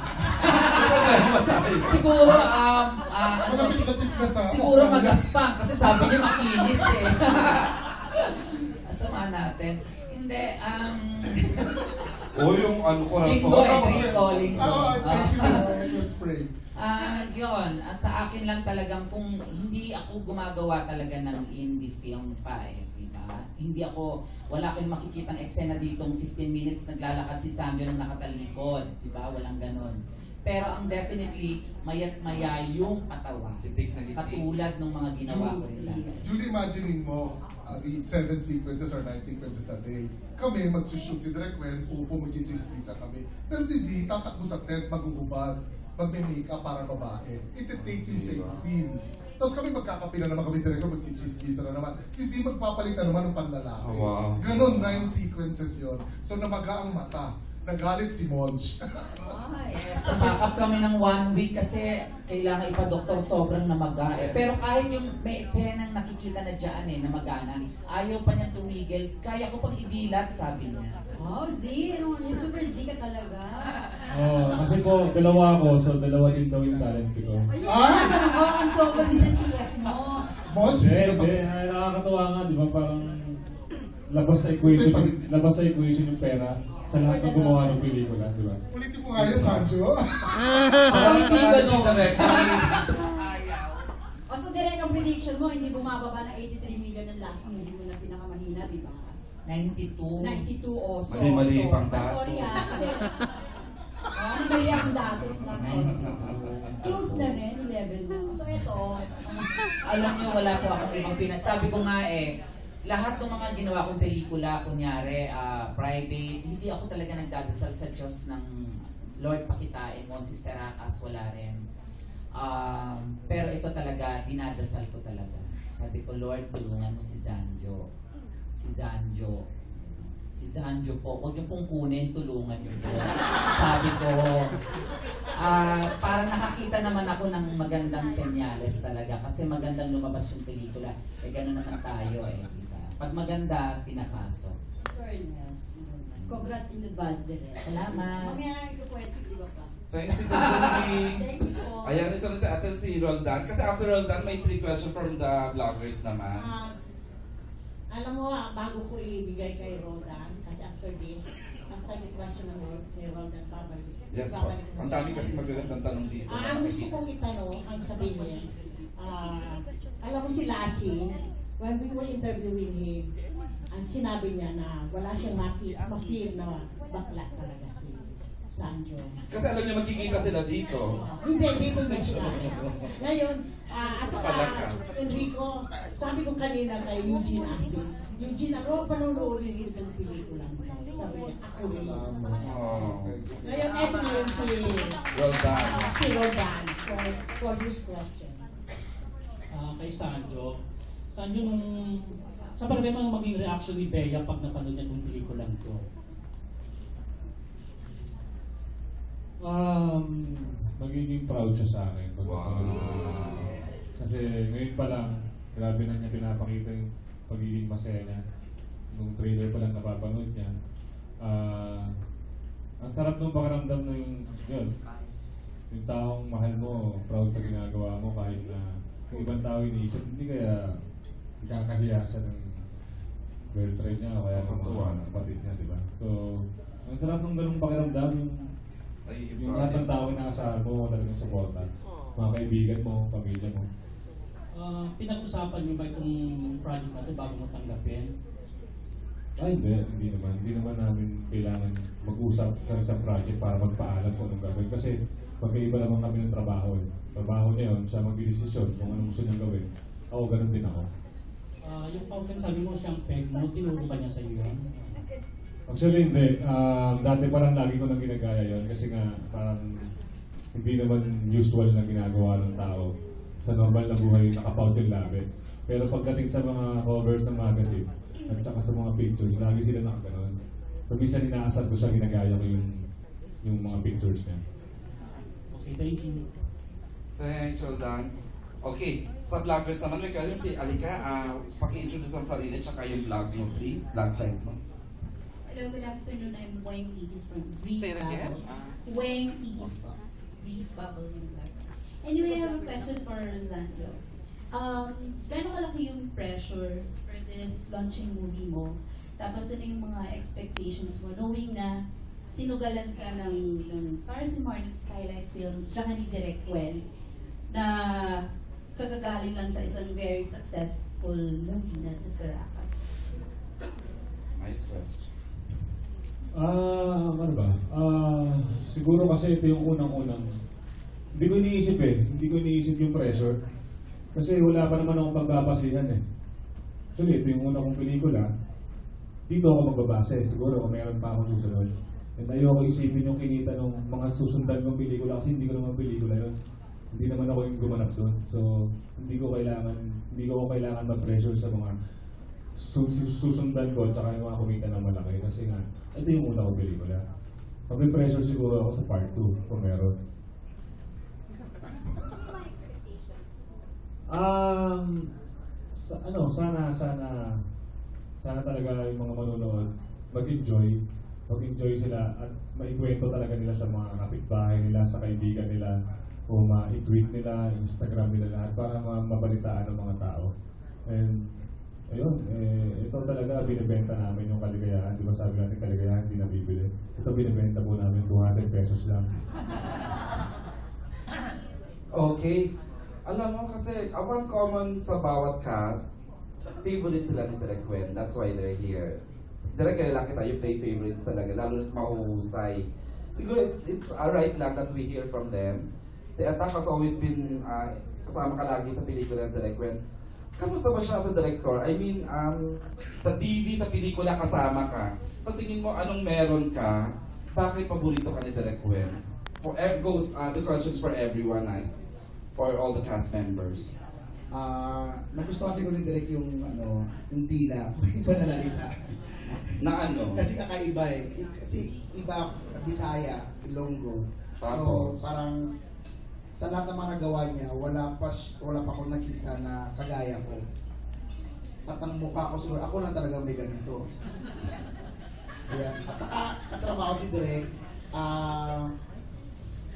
Siguro, siguro magaspang, kasi sabi niya makinis eh. Sama natin. Hindi, yung ano ko na to. Linggo, Linggo. Let's pray. Yun, sa akin lang talagang kung hindi ako gumagawa talaga ng indie film pa diba? Hindi ako, wala kayong makikitang eksena ditong 15 minutes naglalakad si Sanjo nang nakatalikod, diba? Walang ganon. Pero ang definitely, mayat maya yung patawa. Katulad ng mga ginawa ko nila. Julie, imaginein mo, the 7 sequences or 9 sequences a day. Kami, magsushoot si Direk Wen, upo, magchichismisa kami. Pero si Z, tatakbo sa tent, magugubad, magme-makeup para babae. Iti-take yung same scene. Tapos kami magkakapila naman kami Direk Wen, magchichismisa na naman. Si Z, magpapalitan naman ng panlalaki. Wow. Ganon, 9 sequences yon. So namaga ang mata. Nagalit si Monch. Sasakap kami ng 1 week kasi kailangan ipa-doktor sobrang namaga eh. Pero kahit yung may eksenang nakikita na dyan namaga na, ayaw pa niya tumigil. Kaya ko pang idilat, sabi niya. Wow, Z, super Z ka talaga. Kasi po, dalawa ako, so dalawa din daw yung talent ko. Ang pogo din ng TF mo. Monch? Hindi, nakakatawa nga, di ba? Parang labas sa equation yung pera sa lahat ng gumawa ng pelikula, di ba? Ulitin mo nga yan, Sanjo. Hindi ganun. So direct ang prediction mo, hindi bumababa ng 83 million ng last movie mo na pinakamahina, di ba? 92. 92 also. Mali-mali pang datos. Sorry kasi mali ang datos lang. Close na rin, 11 na. So ito. Alam niyo, wala po akong ibang sabi ko nga lahat ng mga ginawa kong pelikula, kunyari, private, hindi ako talaga nagdadasal sa Diyos ng Lord, pakitain mo, Sister Akas, wala rin. Pero ito talaga, dinadasal ko talaga. Sabi ko, Lord, tulungan mo si Zanjo. Si Zanjo po, huwag niyo pong kunin, tulungan niyo po. Sabi ko, parang nakakita naman ako ng magandang senyales talaga kasi magandang lumabas yung pelikula. Gano'n naman tayo diba? Pag maganda, pinapasok. Fairness. Congrats in advance din. Salamat. Mamaya ko kwento, di ba pa? Thanks, Tito Julie. Thank you po. Ayan, ito na atin si Roldan. Kasi after Roldan, may 3 questions from the vloggers naman. Alam mo, bago ko ibigay kay Roldan, kasi after this, after the question ng Roldan, babalik. Yes po. Ang dami kasi magagandang tanong dito. Ang gusto kong itanong, ang sabihin niya, alam mo si Lassie, when we were interviewing him, ang sinabi niya na wala siyang ma-feel na bakla talaga si Sanjo. Kasi alam niya magkikita sila dito. Hindi, dito na siya. Ngayon, at saka Enrico, sabi ko kanina kay Eugene Assis, Eugene, ako panonoorin rin itong pelikula mo. Sabi niya, ako rin. Ngayon, eto ngayon si Roldan. Si Roldan for this question. Kay Sanjo. Sanjo, sa palagay mo maging reaction ni Bea pag napanood niya itong pelikulang to? Magiging proud siya sa akin. Kasi ngayon pa lang, grabe na niya pinapakita yung pagiging masaya niya. Nung trailer pa lang napapanood niya. Ang sarap nung pakiramdam na yung taong mahal mo, proud sa ginagawa mo kahit na yung ibang tao iniisip, hindi kaya ikakahiya siya ng girlfriend niya o kaya ng mga kapatid niya, di ba? So, ang sarap nung ganung pakiramdam, yung lahat ng tao na kasama mo, talagang suporta. Mga kaibigan mo, pamilya mo. Pinag-usapan niyo ba itong project na ito bago mo tanggapin? Ay, hindi naman. Hindi naman namin kailangan mag-usap sa isang project para magpaalam kung anong gagawin. Kasi magkaiba naman kami ng trabaho. Trabaho niya yun, siya mag-desisyon kung anong gusto niyang gawin. Ako, ganun din ako. Yung fountain, sabi mo siyang peg mo, tinuro ba niya sa iyo? Actually, hindi. Dati parang lagi ko nang ginagaya yun kasi nga parang hindi naman usual na ginagawa ng tao sa normal na buhay naka-fountain labi. Pero pagdating sa mga covers ng magazine at saka sa mga pictures, lagi sila nakaganon. So minsan inaasar ko siya, ginagaya ko yung mga pictures niya. Okay, thank you. Thanks, Roldan. Okay, sa vloggers naman, may kasi si Alika, paki-introduce ang sarili tsaka yung vlog mo, please. Vlog site mo. Hello, good afternoon. I'm Weng Igis from Brief Say it again. Bubble. Weng Igis po. Brief Bubble yung vlog. Anyway, I have a question for Zanjo. Gano'ng kalaki yung pressure for this launching movie mo? Tapos ano yung mga expectations mo, knowing na sinugalan ka ng Stars and Marnix Skylight Films, tsaka ni Direk Wen, na kagagaling lang sa isang very successful movie na Sister Aka. Nice question. Ano ba? Siguro kasi ito yung unang-unang. Hindi ko iniisip yung pressure. Kasi wala pa naman akong pagbabasihan eh. Actually, ito yung una kong pelikula. Dito ako magbabase. Siguro kung meron pa akong susunod. And ayoko isipin yung kinita ng mga susundan kong pelikula kasi hindi ko naman pelikula yun. Hindi naman ako yung gumanap doon. So, hindi ko kailangan mag-pressure sa mga susundan ko at saka yung mga kumita ng malaki. Kasi nga, ito yung una kong pelikula. Mag-pressure siguro ako sa part 2 kung meron. Sana talaga yung mga manonood mag-enjoy sila at maikwento talaga nila sa mga kapitbahay nila, sa kaibigan nila, o ma-tweet nila, Instagram nila lahat para mabalitaan ng mga tao. And ayun, ito talaga binibenta namin yung kaligayahan. Di ba sabi natin kaligayahan hindi nabibili? Ito binibenta po namin 200 pesos lang. Okay. Alam mo kasi, one common sa bawat cast, favorite sila ni Direk Wen. That's why they're here. Direk, lalaki tayo play favorites talaga, lalo na't mahuhusay. Siguro it's alright lang that we hear from them. Si Atak has always been kasama ka lagi sa pelikula ng Direk Wen. Kamusta ba siya sa director? I mean, sa TV, sa pelikula kasama ka. Sa tingin mo, anong meron ka? Bakit paborito ka ni Direk Wen? The questions for everyone, nice. For all the cast members. Nagustuhan siguro ni Direk yung dila, iba na lalita. Na ano? Kasi kakaiba eh. Kasi iba, Bisaya, Ilonggo. Tapos? So parang sa lahat ng mga nagawa niya, wala pa akong nakita na kagaya ko. At ang mukha ko siguro, ako lang talaga may ganito. Ayan. At saka, katrabaho si Direk,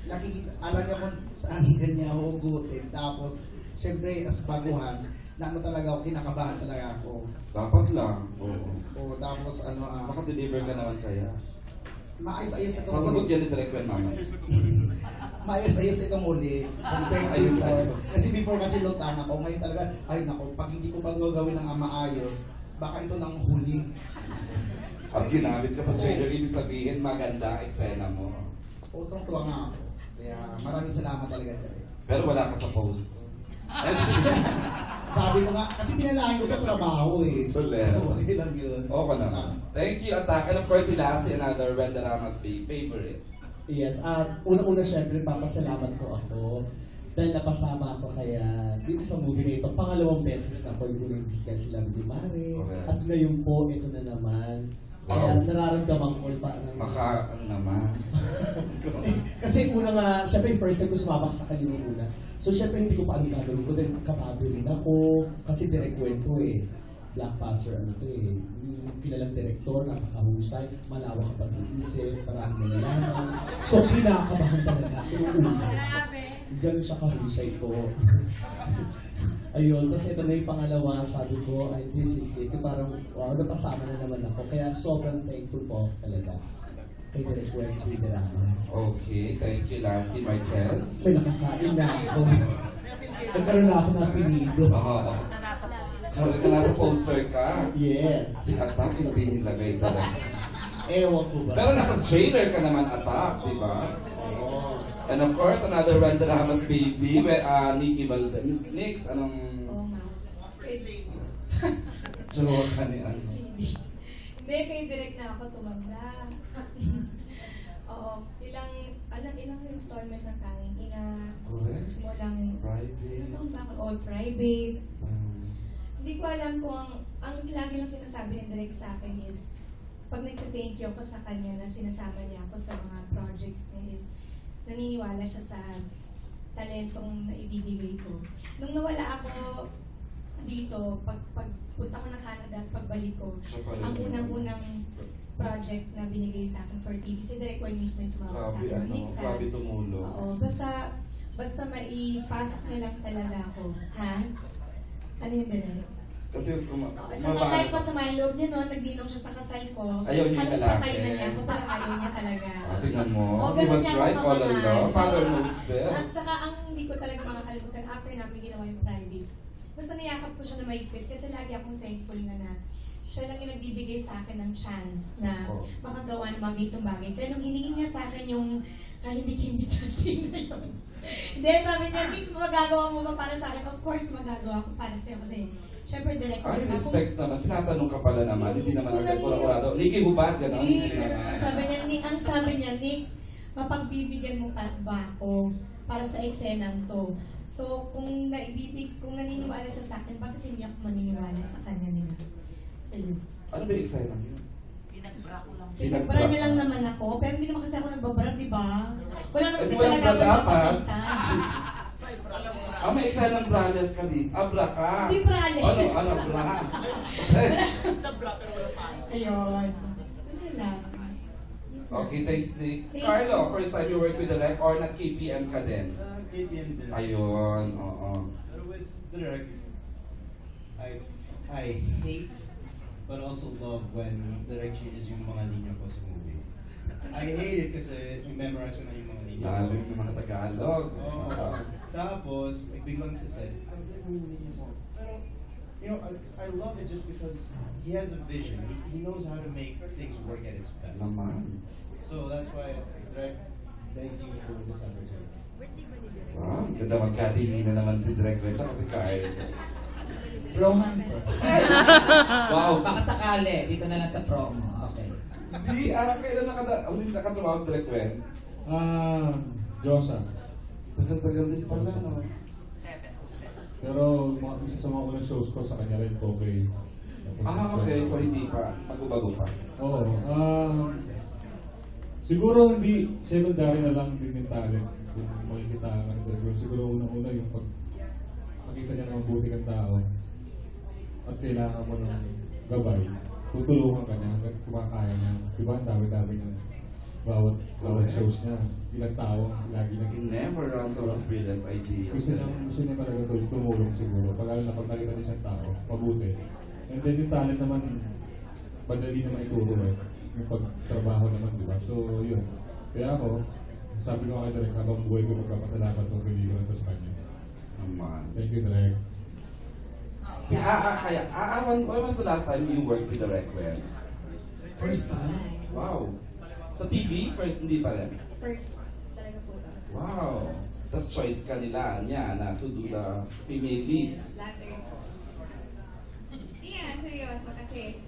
nakikita, alam niya kung saan ganyan hugutin. Tapos, syempre, as baguhan, na ano talaga ako, kinakabahan talaga ako. Dapat lang. Oo, tapos Maka-deliver ka naman kaya. Maayos-ayos ito. Sasagot yan ni Direk Wen Mama. Maayos-ayos itong uli. Compared to before. Kasi before kasi lutang ako. Ngayon talaga, ay nako, pag hindi ko ba gagawin ng maayos, baka ito nang huli. Pag ginamit ka sa trailer, ibig sabihin maganda eksena mo. Oo, tuwa nga ako. Kaya maraming salamat talaga, Direk. Pero wala ka sa post. Sabi ko nga, kasi pinalahin ko ito trabaho eh. Soler. Okay lang yun. Okay naman. Thank you, Attack. And of course, si Lassie, another Renderama's Day favorite. Yes, una-una syempre papasalamat ko ako dahil napasama ako kaya dito sa movie na ito, pangalawang beses na ako yung discuss sila ni Mare. At ngayon po, ito na naman. Kaya nararamdaman ko parang... Ano naman. Kasi una nga, syempre first time ko sumabak sa kanila una. So syempre hindi ko pa ano gagawin ko dahil kabado rin ako. Kasi direct kwento eh. Blockbuster ano to eh. Yung kilalang direktor, napakahusay, malawak ang pag-iisip, maraming nalalaman. So kinakabahan talaga ako una. Ganun siya kahusay ko. Ayun, tapos ito na yung pangalawa, sabi ko, ay, this is it. Parang, wow, napasama na naman ako. Kaya sobrang thankful po talaga kay Direk Wen Renderama's. Okay, thank you, Lassie Marquez. May nakakain na ako. Nagkaroon na ako ng apelido. Oo. Karoon ka nasa poster ka. Yes. Si Attack yung binilagay talaga. Ewan ko ba? Pero nasa trailer ka naman, Attack, di ba? Oo. And of course, another Renderama's baby, Nikki Valdez. Nix, anong... Jowa ka ni ano? Hindi, kay Direk na ako tumanda. Oo, ilang installment ng Tanging Ina. Correct. Simulang... Private. Ano ba ako? All private. Hindi ko alam kung ang lagi lang sinasabi ni Direk sa akin is pag nagka-thank you ako sa kanya na sinasama niya ako sa mga projects niya is naniniwala siya sa talentong na ibibigay ko. Nung nawala ako dito, pagpunta ko ng Canada at pagbalik ko, ang unang-unang project na binigay sa akin for TV, si Direk Wen mismo yung tumawag sa akin. Grabe tumulo. Oo, basta maipasok niya lang talaga ako. Ha? Ano yung Direk? Kasi Tsaka kahit masama yung loob niya noon, nagdinong siya sa kasal ko. Ayaw niya halos lalaki. patay na niya ako, parang ayaw niya talaga. Tingnan mo. He ganun was niya ako right all kamahal. along. Father knows best. At saka ang hindi ko talaga makakalimutan after namin ginawa yung private. Basta niyakap ko siya na maigpit kasi lagi akong thankful nga na siya lang yung nagbibigay sa akin ng chance na makagawa ng mga gitong bagay. Kaya nung hinihin niya sa akin yung hindi kasi na yun. Hindi, sabi niya, Kix, magagawa mo ba para sa akin? Of course, magagawa ko para sa'yo kasi syempre, direct Ay, respects naman. Tinatanong ka pala naman. Hindi naman agad kurado. Nikki Hubat, gano'n. Hindi naman. Sabi niya, Nix, mapagbibigyan mo pa ba ako para sa eksenang to? So, kung naniniwala siya sa akin, bakit hindi ako maniniwala sa kanya nila? So, yun. Ano ba yung eksena yun? Pinagbra ko lang. Pinagbra niya lang naman ako, pero hindi naman kasi ako nagbabara, di ba? Wala naman di talaga ako dapat. napakita. May eksenang brales ka dito. Bra ka. Hindi brales. Ano, bra? Ayun. Ano lang. Okay, thanks, Nick. Carlo, first time you work with the rec or nag-KPM ka din? KPM din. Ayun, oo. Pero with the rec, I hate but also love when the rec changes yung mga linya ko sa movie. I hate it kasi memorize ko na yung mga linya. Lalo yung mga Tagalog. Tapos, biglang sa set, pero, you know, I love it just because he has a vision. He knows how to make things work at its best. Naman. So that's why, Direk, thank you for this opportunity. Wow, ganda magkatingin na naman si Direk Wen at si Carl. Romance. Wow. Baka sakali, dito na lang sa promo. Okay. Kailan nakatumawa si Direk Wen? Diyosa. Tagal-tagal din pala, no? 707. Pero isa sa mga unang shows ko sa kanya rin, okay. Okay. So hindi pa. Bago-bago pa. Oo. Siguro hindi secondary na lang din yung talent. Yung makikita ka ng Direk Wen. Siguro unang-una yung pag makita niya na mabuti kang tao. at kailangan mo ng gabay, tutulungan ka niya hanggang kumakaya niya. Diba, ang dami-dami ng bawat shows niya. Ilang tao, lagi na. He never runs out of brilliant ideas. Gusto niya talaga tumulong siguro. Pag alam na pag nakita niya isang tao, mabuti. And then yung talent naman, madali naman ituro eh. Yung pagtrabaho naman, di ba? So, yun. Kaya ako, sabi ko kay Direk, habang buhay ko magpapasalamat ng pelikula na to sa kanya. Thank you, Direk. Si when was the last time you worked with Direk Wen? First time? Wow. Sa TV? First, hindi pa rin? First, talaga po. Wow. Tapos choice ka nila niya na to do the female lead. Latter po. Hindi nga, seryoso. Kasi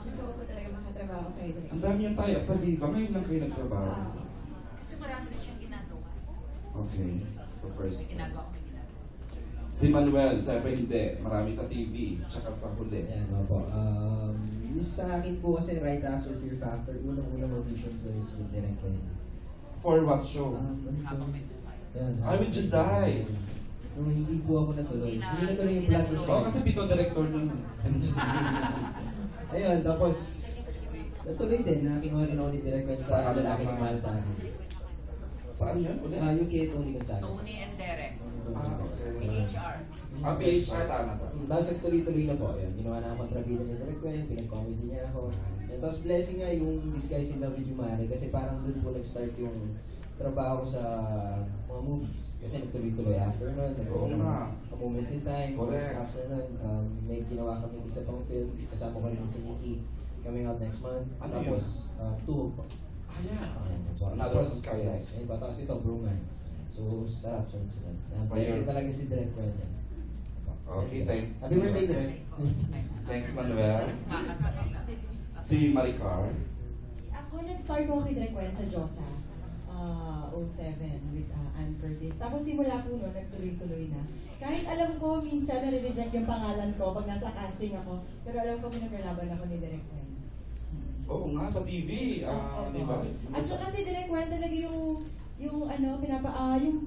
gusto ko po talaga makatrabaho kayo. Ang dami yung tie-up sa Viva. Ngayon lang kayo nagtrabaho. Kasi marami rin siyang ginagawa. Okay. So first. Ginagawa ko. Si Manuel, siyempre hindi. Marami sa TV. Tsaka sa huli. Yan, opo. Yung sa akin po kasi right after Fear Factor, unang-unang audition ko is with Direk Wen. For what show? I Will You Die. Nung hindi po ako natuloy. Hindi natuloy yung Blood Rose. Oo, kasi pito director nun. Ayun, tapos natuloy din. Nakinuha rin ako ni Direk Wen sa lalaki na mahal sa akin. Saan yun? Ulit? Yung kay Tony Gonzaga. Tony and Derek. Okay. PHR. PHR, tama to. Tapos nagtuloy-tuloy na po. Yun. Ginawa na ako kontrabida ni Direk Wen, pinag-comedy niya ako. And tapos blessing nga yung Disguise in Love with You Mari kasi parang doon po nag-start yung trabaho ko sa mga movies. Kasi nagtuloy-tuloy after nun, A Moment in Time. Correct. After nun, may ginawa kami isa pang film, kasama ko rin si Nikki, coming out next month. Ano Tapos, Two. Another one sa Skylight. Ayun pa, tapos ito, Bromance. So, sarap siya sunod. So, Blessing talaga si Direk Wen yan. Okay, thanks. Happy birthday, Direk. Thanks, Manuel. Si Maricar. Ako nag-start ko kay Direk Wen sa Josa. 07 with Ann Curtis. Tapos simula po noon, nagtuloy-tuloy na. Kahit alam ko, minsan nare-reject yung pangalan ko pag nasa casting ako. Pero alam ko, pinaglalaban ako ni Direk Wen. Oo nga, sa TV. Di ba? At saka si Direk Wen talaga yung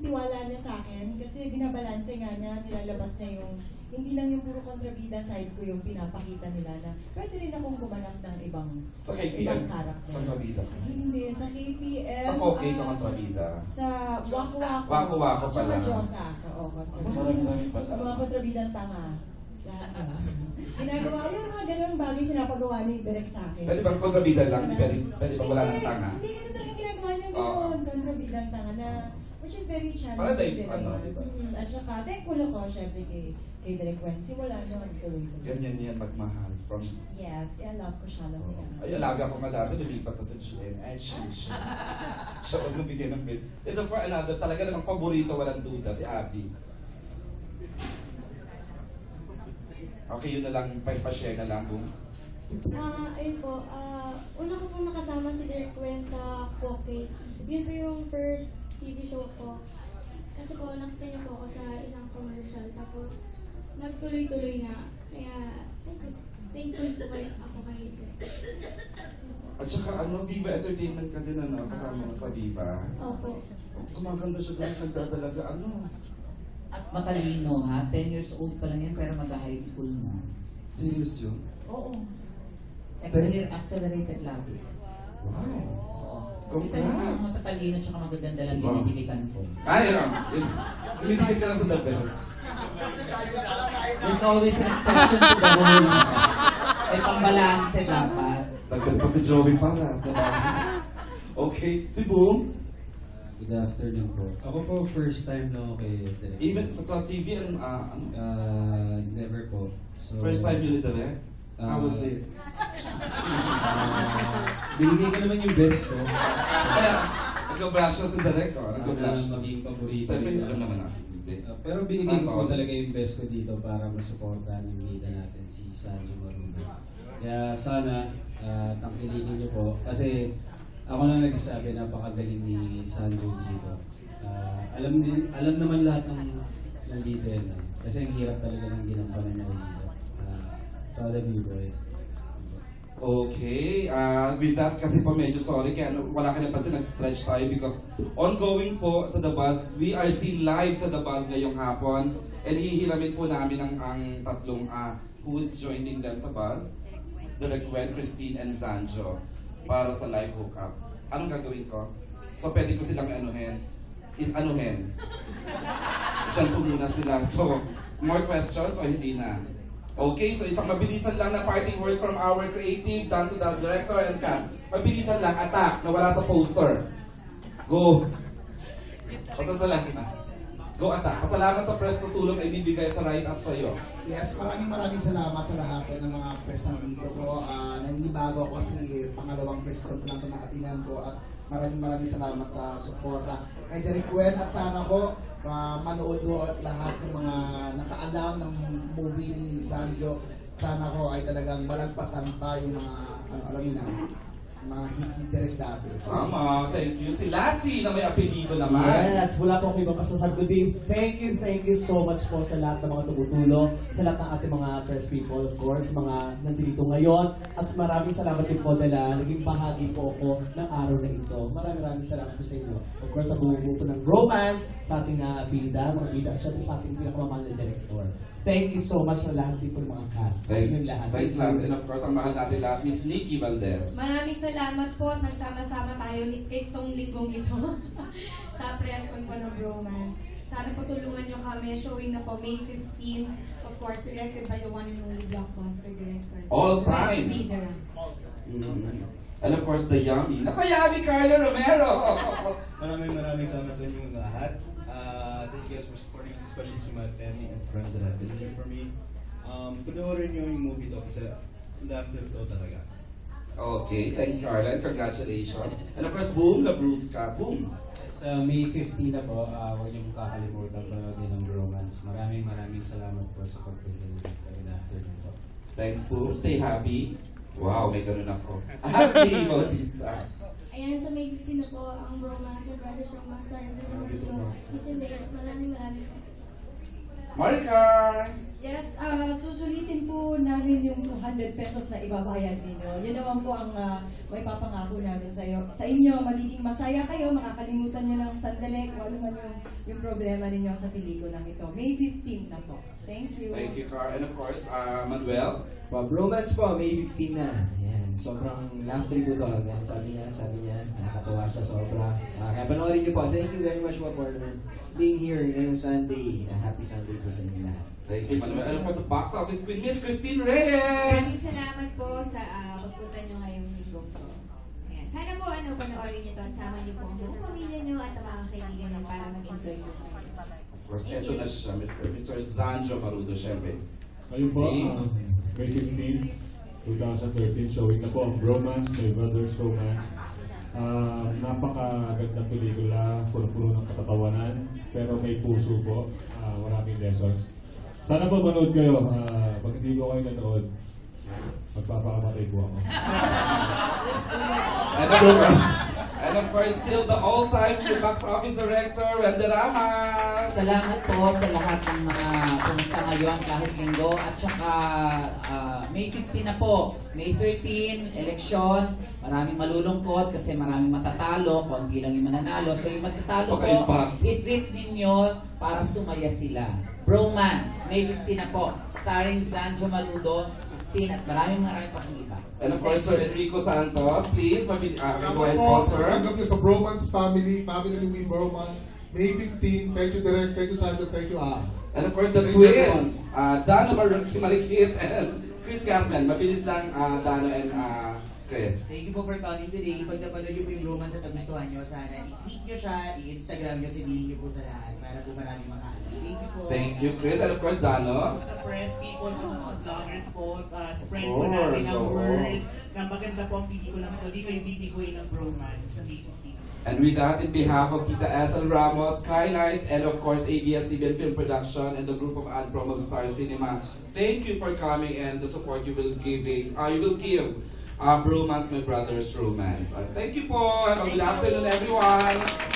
tiwala niya sa akin. Kasi binabalanse nga niya, nilalabas niya yung, hindi lang yung puro kontrabida side ko yung pinapakita nila na pwede rin akong gumanap ng ibang sa KPM, character. kontrabida ka. Hindi, sa KPM. Sa Koke ka kontrabida. Sa Waku-Waku. Waku-Waku pala. Tsaka Josa. Oo, Marami pala. Ang mga kontrabidang tanga. Lahat na. Ginagawa ko yung mga ganun bagay pinapagawa ni Direk sa akin. Pwede bang kontrabida lang? Pwede bang wala ng tanga? Hindi kasi talaga ginagawa niya gano'n. Kontrabidang tanga na, which is very challenging. Diba? At saka, thankful ako, syempre, kay Direk Wen. Simula nyo, tuloy-tuloy. Ganyan yan magmahal. Yes, kaya love ko siya. Love niya. Ay, alaga ko nga dati, lumipat na sa GM. Siya huwag nabigyan ng bid. Ito for another, talaga namang paborito, walang duda, si Abby. Okay, yun na lang, pa-share na lang kung. Ayun po, una ko po nakasama si Direk Wen sa Koke. Yun po yung first TV show ko. Kasi po, nakita niyo po ako sa isang commercial. Tapos, nagtuloy-tuloy na. Kaya, thankful po kayo ako kay Direk. At saka Viva Entertainment ka din kasama mo sa Viva. Opo. Kumaganda siya dahil nagdadalaga At matalino ha, 10 years old pa lang yan pero mag-high school na. Serious yun? Oo. Accelerated labi. Wow. Kita niyo mga matatalino tsaka magaganda lang dinidikitan ko. Ay, dumidikit ka lang sa the best. There's always an exception to the rule. May pambalanse dapat. Dagdag pa si Joey Paras. Okay, si Boom. Good afternoon po. Ako po, first time na ako kay Direk. Even sa TV, never po. So, first time yun ni Direk? How was it? Binigay ko naman yung best ko. Nag-brush na si Direk. Nag-brush na. Maging paborito. Siyempre, alam naman na. Pero binigay ko talaga yung best ko dito para masuportahan yung bida natin, si Sanjo Maruna. Kaya sana, tangkilikin niyo po. Kasi ako na nagsabi, napakagaling ni Sanjo dito. Alam naman lahat ng nandito yan. Kasi ang hirap talaga ng ginampanan mo dito. Proud of you, bro. Okay, with that kasi po medyo sorry kaya wala ka napansin, nag-stretch tayo because ongoing po sa The Buzz, we are still live sa The Buzz ngayong hapon and hihiramin po namin ang tatlong who's joining them sa bus, Direk Gwen, Christine, and Zanjo para sa live hookup. Anong gagawin ko? So pwede ko silang anuhin. Diyan po muna sila. So, more questions o hindi na? Okay, so isang mabilisan lang na parting words from our creative down to the director and cast. Mabilisan lang, attack, na wala sa poster. Go! Pasasalamat na. Go attack. Pasalamat sa press sa tulong na ibibigay sa write-up sa iyo. Yes, maraming salamat sa lahat ng mga press nandito ko. Naninibago ako kasi pangalawang press ko lang ito nakatinan ko at maraming salamat sa suporta. Kay Direk Gwen at sana ko manood lahat ng mga nakaalam ng movie ni Zanjo. Sana ko ay talagang malagpasan pa yung mga alam niyo na mga hit ni Direk dati. Tama, thank you. Si Lassie na may apelido naman. Yes, wala po akong iba pa sasagutin. Thank you so much po sa lahat ng mga tumutulong, sa lahat ng ating mga press people, of course, mga nandito ngayon. At maraming salamat din po dahil naging bahagi po ako ng araw na ito. Maraming salamat po sa inyo. Of course, sa bumubuo po ng romance, sa ating bida, mga bida, at syempre sa ating pinakamamahal na director. Thank you so much sa lahat din po ng mga cast. Thanks, Lahat. thanks Lassie. And of course, ang mahal natin lahat, Miss Nikki Valdez. Maraming salamat po at nagsama-sama tayo itong linggong ito sa press con po ng Bromance. Sana po tulungan nyo kami. Showing na po May 15. Of course, directed by the one and only blockbuster director. All time. And of course, the yummy. Napayami Carlo Romero! Maraming salamat sa inyong lahat. Thank you guys for supporting us, especially to my family and friends that have been here for me. Panoorin nyo yung movie to kasi laughter to talaga. Okay, thanks Carla and congratulations. And of course, boom, the Bruce ka, boom! Sa May 15 na po, huwag niyo kakalimutan panoodin ng Bromance. Maraming salamat po sa pagpili ng after nito. Thanks, boom. Stay happy. Wow, may ganun ako. Happy Bautista. Ayan, sa May 15 na po, ang Bromance, your brothers from Maxar, and sa Christine Days. Maraming. Marika! Yes, susulitin po namin yung 200 pesos na ibabayad ninyo. Yun naman po ang may papangako namin sa inyo. Magiging masaya kayo, makakalimutan nyo ng sandali kung ano man yung problema ninyo sa pelikulang ito. May 15 na po. Thank you. Thank you, Car. And of course, Manuel. Bromance po, May 15 na. Yan. Sobrang laughter po to. Yan, sabi niya, nakakatawa siya sobra. Kaya panoorin niyo po. Thank you very much po for being here ngayong Sunday. Happy Sunday po sa inyo lahat. Thank you, Manuel. And of course, the box office with Miss Christine Reyes. Maraming salamat po sa pagpunta nyo ngayong linggo po. Ayan. Sana po panoorin nyo to at sama nyo po ang buong pamilya nyo at ang mga kaibigan nyo para mag-enjoy po. Of course, eto na siya, Mr. Zanjo Marudo, syempre. Ayun po, May 15, 2013, showing na po ang Bromance, My Brother's Romance. Napakaganda pelikula, puno-puno ng katatawanan, pero may puso po, maraming lessons. Sana po manood kayo, pag hindi ko kayo nanood, magpapakamatay po ako. And of course, still the all-time box office director, Randy Ramos. Salamat po sa lahat ng mga pumunta ngayon kahit linggo. At saka May 15 na po. May 13, eleksyon. Maraming malulungkot kasi maraming matatalo. Konti lang yung mananalo. So yung matatalo po, i-treat ninyo para sumaya sila. Bromance, May 15 na po. Starring Zanjo Marudo, Christine, at maraming pang iba. And of course, Sir Enrico Santos, please, go ahead po, po, sir. Welcome to sa Bromance family Louie Bromance. May 15, thank you Direk, thank you Sanjo, thank you And of course, the twins, Dano Malikit and Chris Gasman. Mabilis lang, Dano and Chris. Thank you po for coming today. Pag napanood niyo po yung Bromance at nagustuhan niyo, sana i-push niyo siya, i-Instagram niyo, sabihin niyo po sa lahat para po maraming makaalam. Thank you po. Thank you, Chris. And of course, Dano. Sa press people po, sa vloggers po, spread po natin ang word na maganda po ang pelikula nito. Di kayo bibiguin ng Bromance sa May 15. And with that, in behalf of Tita Ethel Ramos, Skylight, and of course ABS-CBN Film Production and the group of Ad-Prom of Star Cinema, thank you for coming and the support you will give Bromance, My Brother's Romance. Thank you po. Have a good afternoon, everyone.